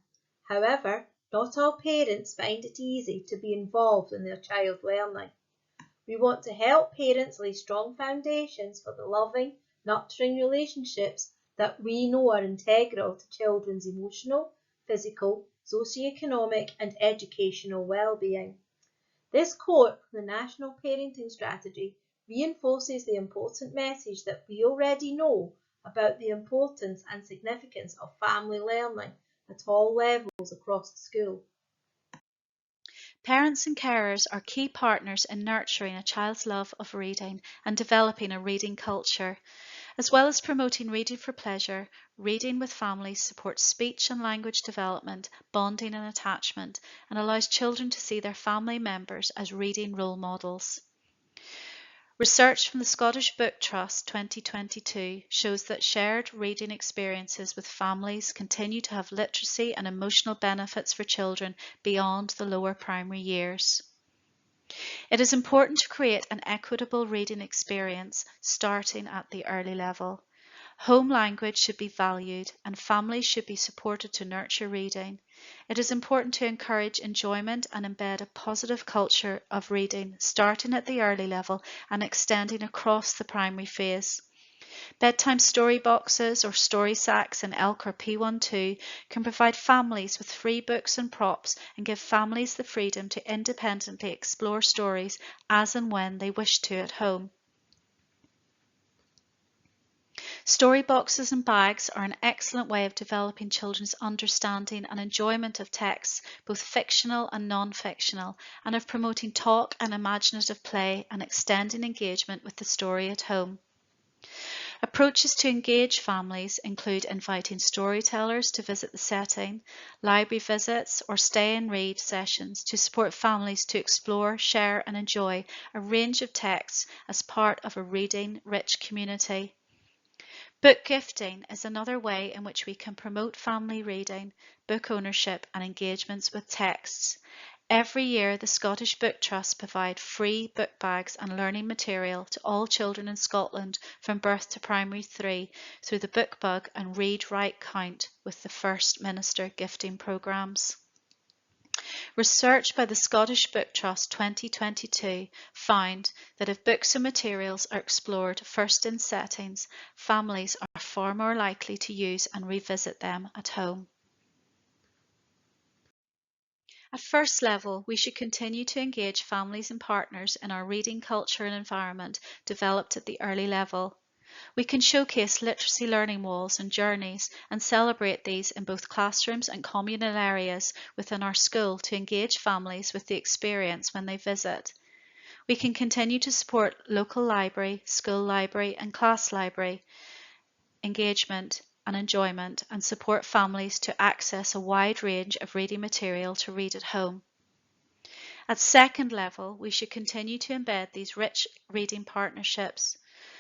However, not all parents find it easy to be involved in their child's learning. We want to help parents lay strong foundations for the loving, nurturing relationships that we know are integral to children's emotional, physical, socioeconomic and educational well-being. This quote from the National Parenting Strategy reinforces the important message that we already know about the importance and significance of family learning at all levels across the school. Parents and carers are key partners in nurturing a child's love of reading and developing a reading culture. As well as promoting reading for pleasure, reading with families supports speech and language development, bonding and attachment, and allows children to see their family members as reading role models. Research from the Scottish Book Trust 2022 shows that shared reading experiences with families continue to have literacy and emotional benefits for children beyond the lower primary years. It is important to create an equitable reading experience starting at the early level. Home language should be valued and families should be supported to nurture reading. It is important to encourage enjoyment and embed a positive culture of reading, starting at the early level and extending across the primary phase. Bedtime story boxes or story sacks in ELK or P12 can provide families with free books and props and give families the freedom to independently explore stories as and when they wish to at home. Story boxes and bags are an excellent way of developing children's understanding and enjoyment of texts, both fictional and non-fictional, and of promoting talk and imaginative play and extending engagement with the story at home. Approaches to engage families include inviting storytellers to visit the setting, library visits, or stay and read sessions to support families to explore, share, and enjoy a range of texts as part of a reading-rich community. Book gifting is another way in which we can promote family reading, book ownership and engagements with texts. Every year, the Scottish Book Trust provide free book bags and learning material to all children in Scotland from birth to primary 3 through the BookBug and Read, Write, Count with the First Minister gifting programmes. Research by the Scottish Book Trust 2022 found that if books and materials are explored first in settings, families are far more likely to use and revisit them at home. At first level, we should continue to engage families and partners in our reading culture and environment developed at the early level. We can showcase literacy learning walls and journeys and celebrate these in both classrooms and communal areas within our school to engage families with the experience when they visit. We can continue to support local library, school library and class library engagement and enjoyment and support families to access a wide range of reading material to read at home. At second level, we should continue to embed these rich reading partnerships.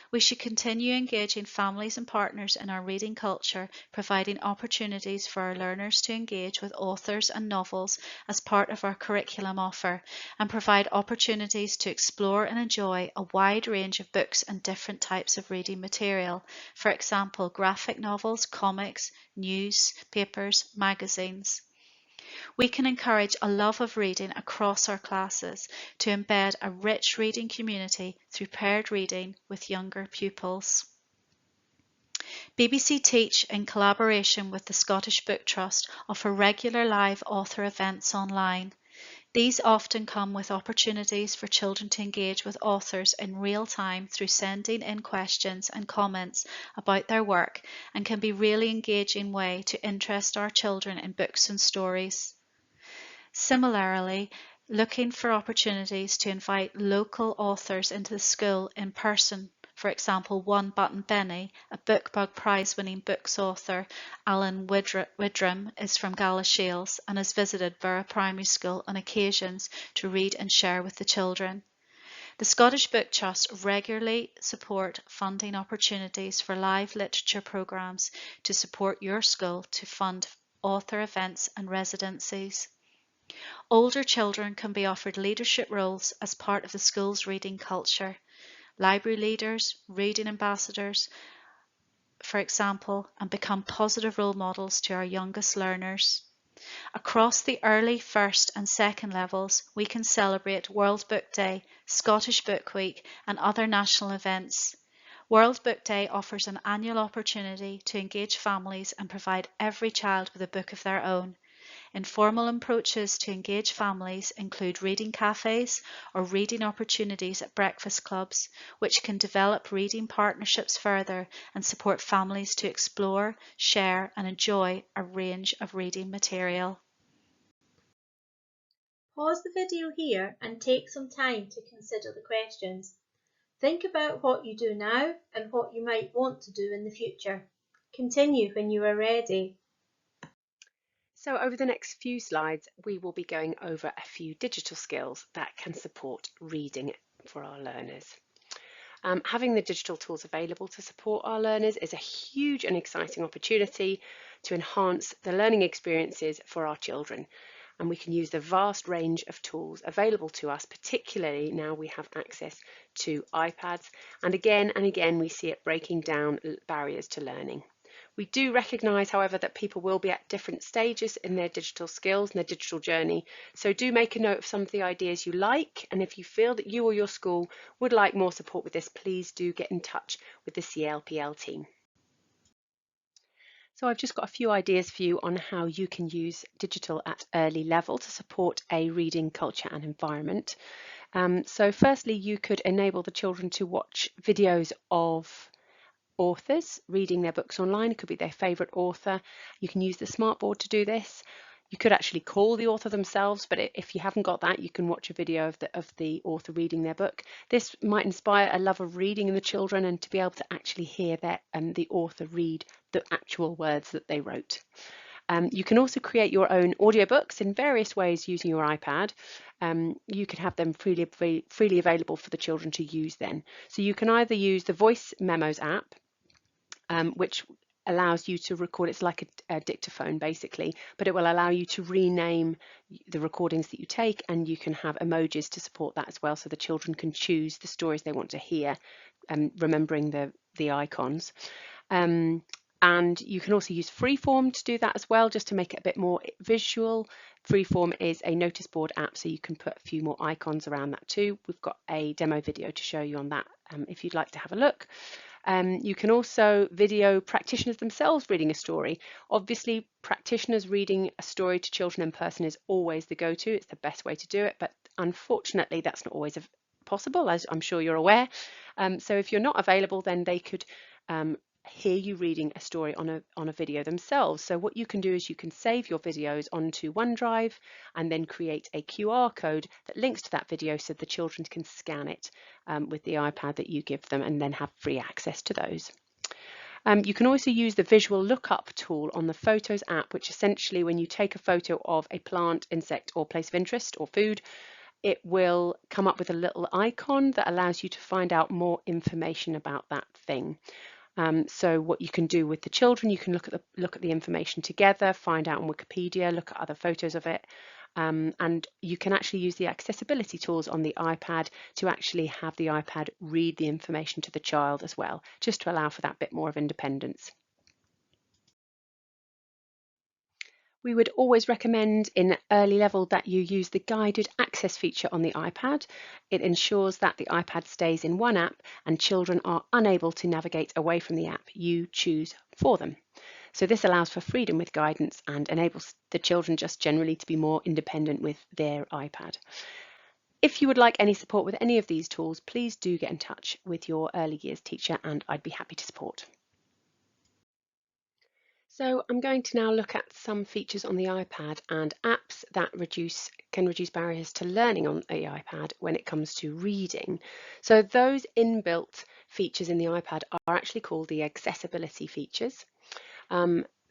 We should continue engaging families and partners in our reading culture, providing opportunities for our learners to engage with authors and novels as part of our curriculum offer, and provide opportunities to explore and enjoy a wide range of books and different types of reading material. For example, graphic novels, comics, newspapers, magazines. We can encourage a love of reading across our classes to embed a rich reading community through paired reading with younger pupils. BBC Teach, in collaboration with the Scottish Book Trust, offer regular live author events online. These often come with opportunities for children to engage with authors in real time through sending in questions and comments about their work and can be a really engaging way to interest our children in books and stories. Similarly, looking for opportunities to invite local authors into the school in person. For example, One Button Benny, a BookBug prize-winning books author, Alan Widram, is from Galashiels and has visited Burgh Primary School on occasions to read and share with the children. The Scottish Book Trust regularly support funding opportunities for live literature programmes to support your school to fund author events and residencies. Older children can be offered leadership roles as part of the school's reading culture. Library leaders, reading ambassadors, for example, and become positive role models to our youngest learners. Across the early first and second levels, we can celebrate World Book Day, Scottish Book Week, and other national events. World Book Day offers an annual opportunity to engage families and provide every child with a book of their own. Informal approaches to engage families include reading cafes or reading opportunities at breakfast clubs, which can develop reading partnerships further and support families to explore, share, and enjoy a range of reading material. Pause the video here and take some time to consider the questions. Think about what you do now and what you might want to do in the future. Continue when you are ready. So over the next few slides, we will be going over a few digital skills that can support reading for our learners. Having the digital tools available to support our learners is a huge and exciting opportunity to enhance the learning experiences for our children. And we can use the vast range of tools available to us, particularly now we have access to iPads. And again, we see it breaking down barriers to learning. We do recognise, however, that people will be at different stages in their digital skills and their digital journey. So do make a note of some of the ideas you like. And if you feel that you or your school would like more support with this, please do get in touch with the CLPL team. So I've just got a few ideas for you on how you can use digital at early level to support a reading culture and environment. So firstly, you could enable the children to watch videos of authors reading their books online. It could be their favourite author. You can use the smartboard to do this. You could actually call the author themselves, but if you haven't got that, you can watch a video of the author reading their book. This might inspire a love of reading in the children and to be able to actually hear the author read the actual words that they wrote. You can also create your own audiobooks in various ways using your iPad. You can have them freely available for the children to use then. So you can either use the Voice Memos app, which allows you to record. It's like a dictaphone basically, but it will allow you to rename the recordings that you take, and you can have emojis to support that as well, so the children can choose the stories they want to hear, remembering the icons. And you can also use Freeform to do that as well, just to make it a bit more visual. Freeform is a notice board app, so you can put a few more icons around that too. We've got a demo video to show you on that if you'd like to have a look. You can also video practitioners themselves reading a story. Obviously, practitioners reading a story to children in person is always the go-to. It's the best way to do it, but unfortunately, that's not always possible, as I'm sure you're aware. So if you're not available, then they could hear you reading a story on a video themselves. So what you can do is you can save your videos onto OneDrive and then create a QR code that links to that video so the children can scan it with the iPad that you give them and then have free access to those. You can also use the visual lookup tool on the Photos app, which essentially, when you take a photo of a plant, insect or place of interest or food, it will come up with a little icon that allows you to find out more information about that thing. So what you can do with the children, you can look at the information together, find out on Wikipedia, look at other photos of it, and you can actually use the accessibility tools on the iPad to actually have the iPad read the information to the child as well, just to allow for that bit more of independence. We would always recommend in early level that you use the guided access feature on the iPad. It ensures that the iPad stays in one app and children are unable to navigate away from the app you choose for them. So this allows for freedom with guidance and enables the children just generally to be more independent with their iPad. If you would like any support with any of these tools, please do get in touch with your early years teacher and I'd be happy to support. So I'm going to now look at some features on the iPad and apps that can reduce barriers to learning on the iPad when it comes to reading. So those inbuilt features in the iPad are actually called the accessibility features.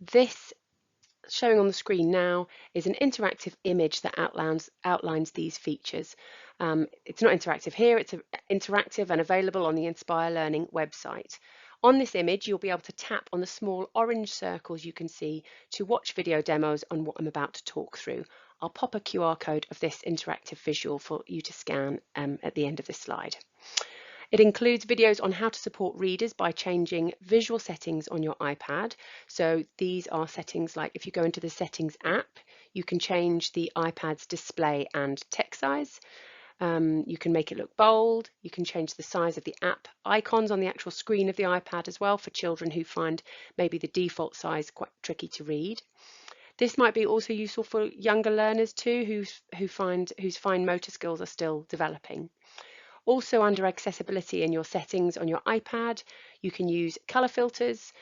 This showing on the screen now is an interactive image that outlines these features. It's not interactive here, it's interactive and available on the Inspire Learning website. On this image, you'll be able to tap on the small orange circles you can see to watch video demos on what I'm about to talk through. I'll pop a QR code of this interactive visual for you to scan at the end of this slide. It includes videos on how to support readers by changing visual settings on your iPad. So these are settings like if you go into the Settings app, you can change the iPad's display and text size. You can make it look bold. You can change the size of the app icons on the actual screen of the iPad as well for children who find maybe the default size quite tricky to read. This might be also useful for younger learners too, whose fine motor skills are still developing. Also, under accessibility in your settings on your iPad, you can use color filters,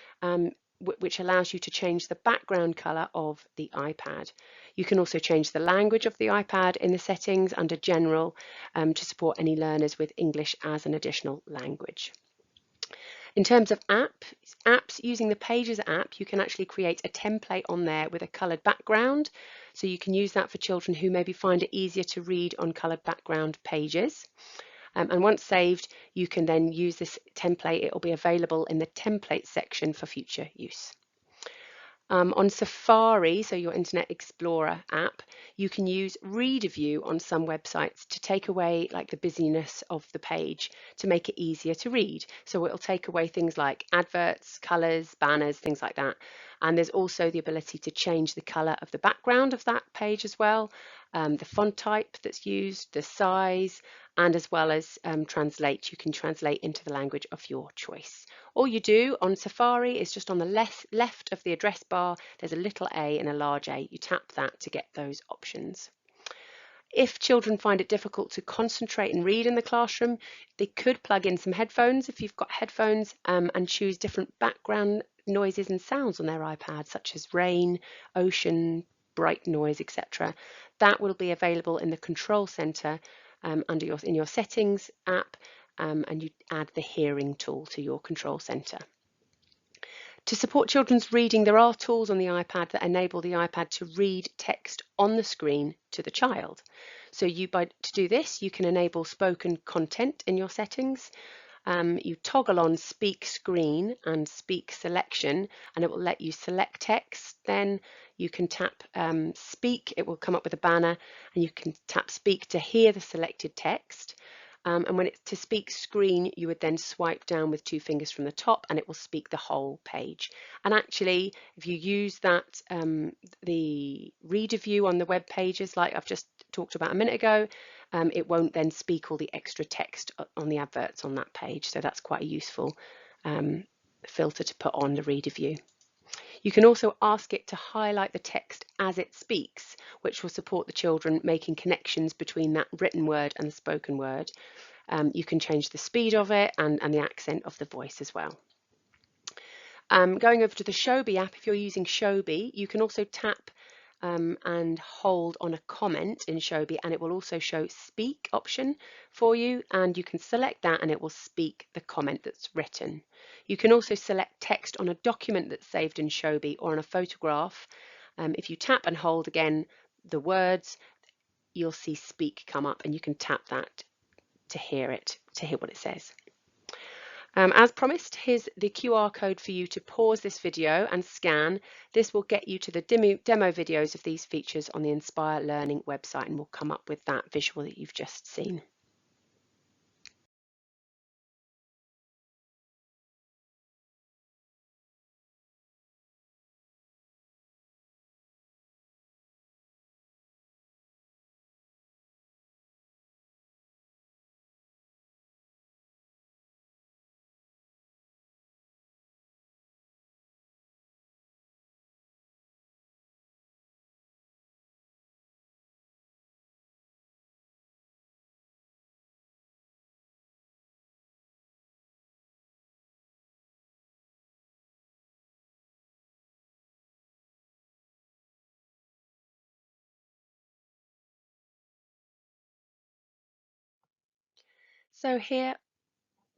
which allows you to change the background color of the iPad. You can also change the language of the iPad in the settings under General to support any learners with English as an additional language. In terms of apps, using the Pages app, you can actually create a template on there with a coloured background. So you can use that for children who maybe find it easier to read on coloured background pages. And once saved, you can then use this template. It will be available in the template section for future use. On Safari, so your Internet Explorer app, you can use Reader View on some websites to take away like the busyness of the page to make it easier to read. So it'll take away things like adverts, colours, banners, things like that. And there's also the ability to change the colour of the background of that page as well, the font type that's used, the size, and as well as translate. You can translate into the language of your choice. All you do on Safari is just on the left of the address bar, there's a little A and a large A. You tap that to get those options. If children find it difficult to concentrate and read in the classroom, they could plug in some headphones if you've got headphones and choose different background noises and sounds on their iPad, such as rain, ocean, bright noise, etc. That will be available in the control center in your settings app, and you add the hearing tool to your control center. To support children's reading, there are tools on the iPad that enable the iPad to read text on the screen to the child. So to do this, you can enable spoken content in your settings. You toggle on Speak Screen and Speak Selection, and it will let you select text. Then you can tap Speak, it will come up with a banner, and you can tap Speak to hear the selected text. And when it's to speak screen, you would then swipe down with 2 fingers from the top and it will speak the whole page. And actually, if you use that, the reader view on the web pages, like I've just talked about a minute ago, it won't then speak all the extra text on the adverts on that page. So that's quite a useful filter to put on the reader view. You can also ask it to highlight the text as it speaks, which will support the children making connections between that written word and the spoken word. You can change the speed of it and the accent of the voice as well. Going over to the Shobi app, if you're using Shobi, you can also tap and hold on a comment in Shobi, and it will also show speak option for you, and you can select that and it will speak the comment that's written. You can also select text on a document that's saved in Shobi or on a photograph. If you tap and hold again the words, you'll see speak come up and you can tap that to hear what it says. As promised, here's the QR code for you to pause this video and scan. This will get you to the demo videos of these features on the Inspire Learning website, and will come up with that visual that you've just seen. So here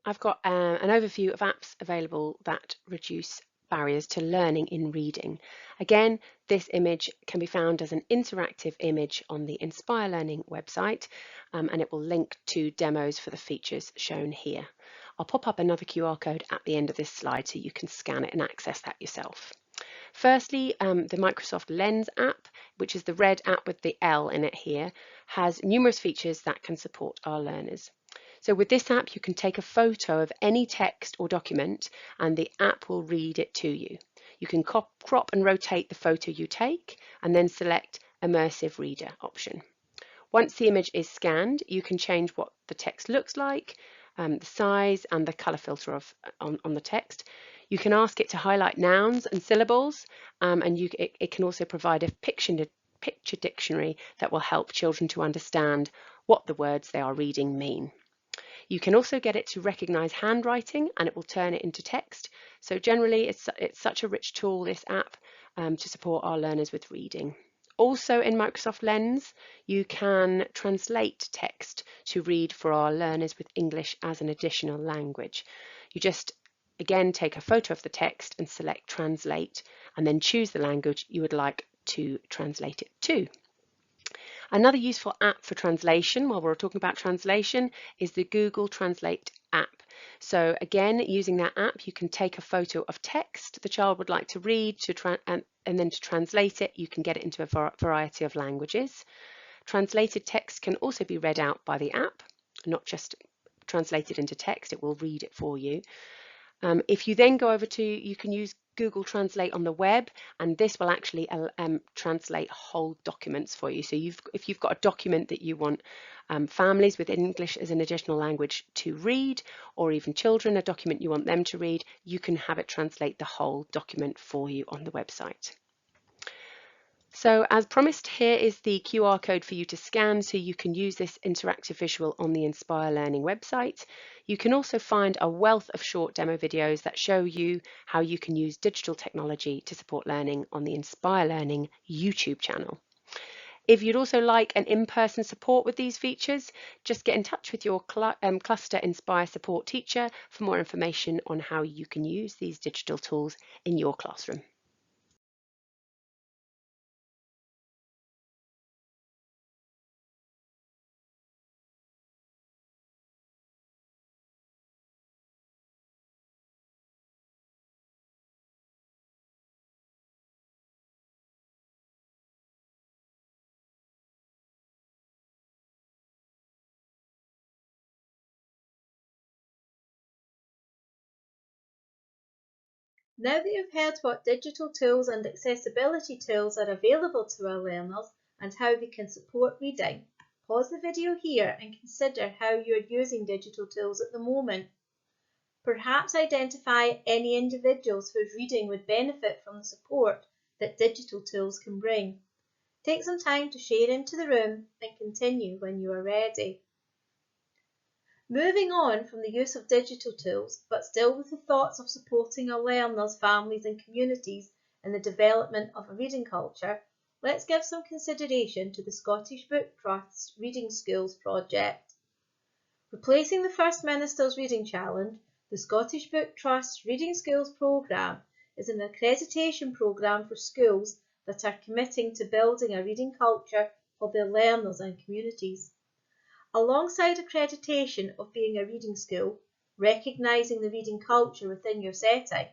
I've got an overview of apps available that reduce barriers to learning in reading. Again, this image can be found as an interactive image on the Inspire Learning website, and it will link to demos for the features shown here. I'll pop up another QR code at the end of this slide so you can scan it and access that yourself. Firstly, the Microsoft Lens app, which is the red app with the L in it here, has numerous features that can support our learners. So with this app, you can take a photo of any text or document and the app will read it to you. You can crop and rotate the photo you take and then select Immersive Reader option. Once the image is scanned, you can change what the text looks like, the size and the colour filter on the text. You can ask it to highlight nouns and syllables, and it can also provide a picture dictionary that will help children to understand what the words they are reading mean. You can also get it to recognise handwriting, and it will turn it into text. So generally it's such a rich tool, this app, to support our learners with reading. Also in Microsoft Lens, you can translate text to read for our learners with English as an additional language. You just, again, take a photo of the text and select Translate, and then choose the language you would like to translate it to. Another useful app for translation, while we're talking about translation, is the Google Translate app. So again, using that app, you can take a photo of text the child would like to read and then to translate it, you can get it into a variety of languages. Translated text can also be read out by the app, not just translated into text, it will read it for you. If you then go over to, you can use Google Translate on the web, and this will actually translate whole documents for you. So if you've got a document that you want families with English as an additional language to read, or even children, a document you want them to read, you can have it translate the whole document for you on the website. So as promised, here is the QR code for you to scan so you can use this interactive visual on the Inspire Learning website. You can also find a wealth of short demo videos that show you how you can use digital technology to support learning on the Inspire Learning YouTube channel. If you'd also like an in-person support with these features, just get in touch with your Cluster Inspire support teacher for more information on how you can use these digital tools in your classroom. Now that you've heard what digital tools and accessibility tools are available to our learners and how they can support reading, pause the video here and consider how you're using digital tools at the moment. Perhaps identify any individuals whose reading would benefit from the support that digital tools can bring. Take some time to share into the room and continue when you are ready. Moving on from the use of digital tools, but still with the thoughts of supporting our learners, families and communities in the development of a reading culture, let's give some consideration to the Scottish Book Trust's Reading Schools project. Replacing the First Minister's Reading Challenge, the Scottish Book Trust's Reading Schools programme is an accreditation programme for schools that are committing to building a reading culture for their learners and communities. Alongside accreditation of being a reading school, recognising the reading culture within your setting,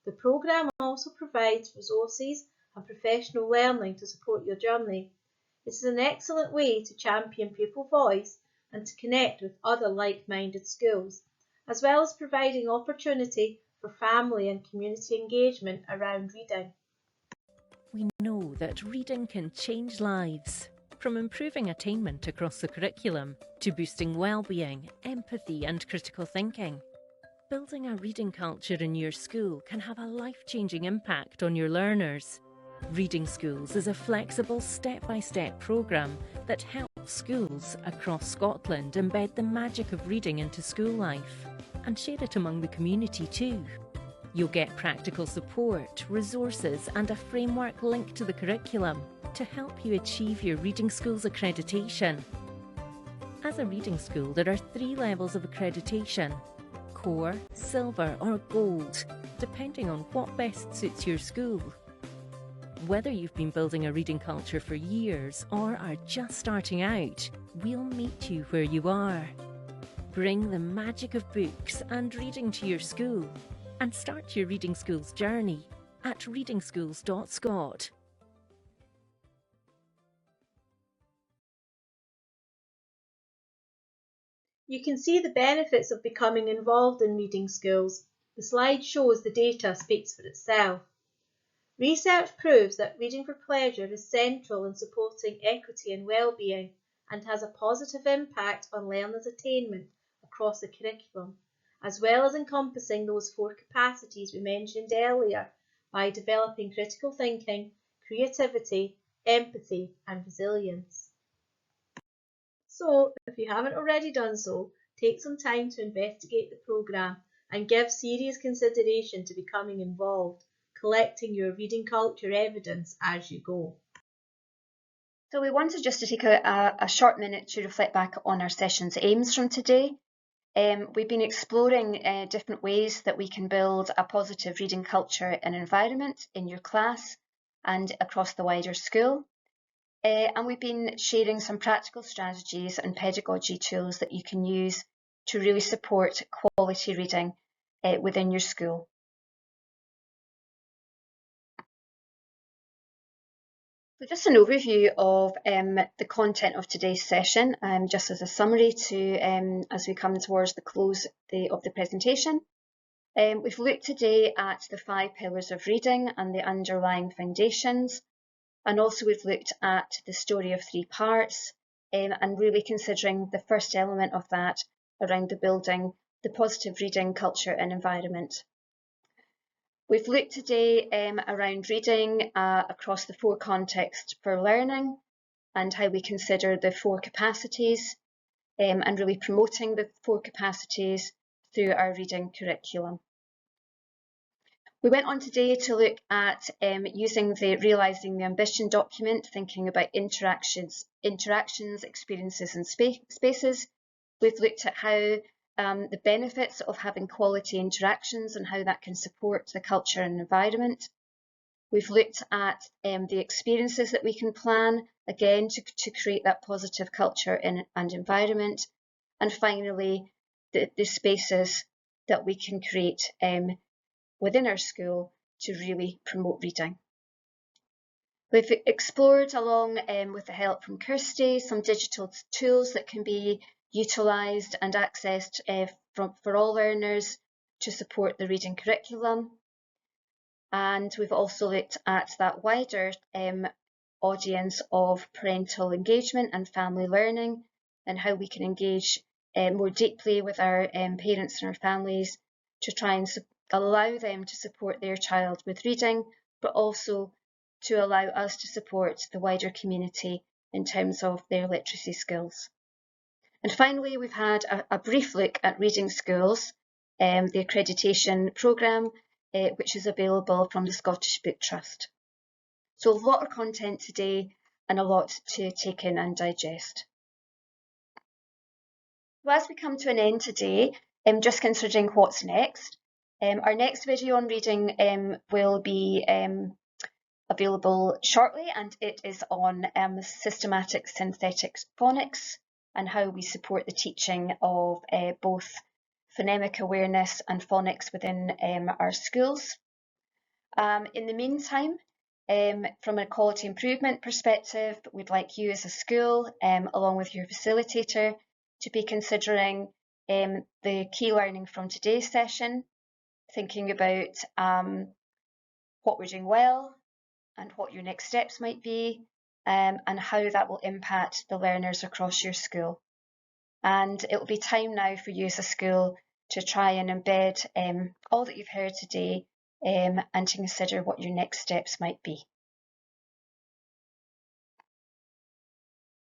the programme also provides resources and professional learning to support your journey. It is an excellent way to champion pupil voice and to connect with other like-minded schools, as well as providing opportunity for family and community engagement around reading. We know that reading can change lives. From improving attainment across the curriculum to boosting well-being, empathy and critical thinking. Building a reading culture in your school can have a life-changing impact on your learners. Reading Schools is a flexible step-by-step programme that helps schools across Scotland embed the magic of reading into school life and share it among the community too. You'll get practical support, resources and a framework linked to the curriculum to help you achieve your Reading Schools accreditation. As a reading school, there are 3 levels of accreditation: Core, Silver or Gold, depending on what best suits your school. Whether you've been building a reading culture for years or are just starting out, we'll meet you where you are. Bring the magic of books and reading to your school and start your Reading Schools journey at readingschools.scot. You can see the benefits of becoming involved in reading schools. The slide shows the data speaks for itself. Research proves that reading for pleasure is central in supporting equity and well-being, and has a positive impact on learners' attainment across the curriculum, as well as encompassing those 4 capacities we mentioned earlier by developing critical thinking, creativity, empathy and resilience. So, if you haven't already done so, take some time to investigate the programme and give serious consideration to becoming involved, collecting your reading culture evidence as you go. So we wanted just to take a short minute to reflect back on our session's aims from today. We've been exploring different ways that we can build a positive reading culture and environment in your class and across the wider school. And we've been sharing some practical strategies and pedagogy tools that you can use to really support quality reading within your school. So just an overview of the content of today's session, just as a summary to as we come towards the close of the presentation. We've looked today at the 5 pillars of reading and the underlying foundations, and also we've looked at the story of 3 parts, and really considering the first element of that around the building the positive reading culture and environment. We've looked today around reading across the 4 contexts for learning and how we consider the 4 capacities and really promoting the 4 capacities through our reading curriculum. We went on today to look at using the Realising the Ambition document, thinking about interactions, experiences and spaces. We've looked at how the benefits of having quality interactions and how that can support the culture and environment. We've looked at the experiences that we can plan, again, to create that positive culture and environment. And finally, the spaces that we can create within our school to really promote reading. We've explored, along with the help from Kirsty, some digital tools that can be utilised and accessed for all learners to support the reading curriculum. And we've also looked at that wider audience of parental engagement and family learning and how we can engage more deeply with our parents and our families to try and allow them to support their child with reading, but also to allow us to support the wider community in terms of their literacy skills. And finally, we've had a brief look at Reading Schools, the accreditation programme, which is available from the Scottish Book Trust. So a lot of content today and a lot to take in and digest. So as we come to an end today, just considering what's next, our next video on reading will be available shortly, and it is on systematic synthetic phonics and how we support the teaching of both phonemic awareness and phonics within our schools. In the meantime, from a quality improvement perspective, we'd like you as a school, along with your facilitator, to be considering the key learning from today's session, thinking about what we're doing well and what your next steps might be, and how that will impact the learners across your school. And it will be time now for you as a school to try and embed all that you've heard today and to consider what your next steps might be.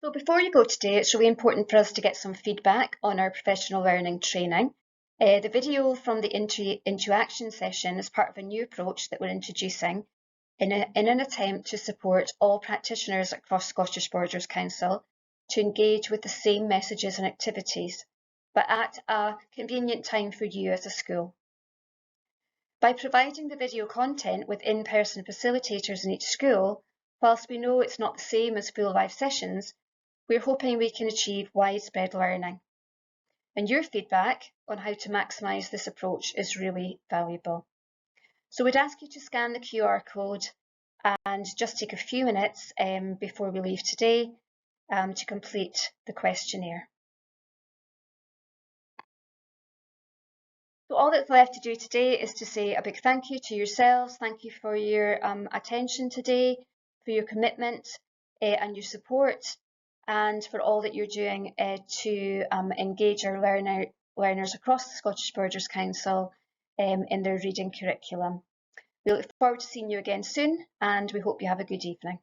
So before you go today, it's really important for us to get some feedback on our professional learning training. The video from the Into Action session is part of a new approach that we're introducing in an attempt to support all practitioners across Scottish Borders Council to engage with the same messages and activities, but at a convenient time for you as a school. By providing the video content with in-person facilitators in each school, whilst we know it's not the same as full live sessions, we're hoping we can achieve widespread learning. And your feedback on how to maximise this approach is really valuable. So we'd ask you to scan the QR code and just take a few minutes before we leave today to complete the questionnaire. So all that's left to do today is to say a big thank you to yourselves. Thank you for your attention today, for your commitment and your support. and for all that you're doing to engage our learners across the Scottish Borders Council in their reading curriculum. We look forward to seeing you again soon, and we hope you have a good evening.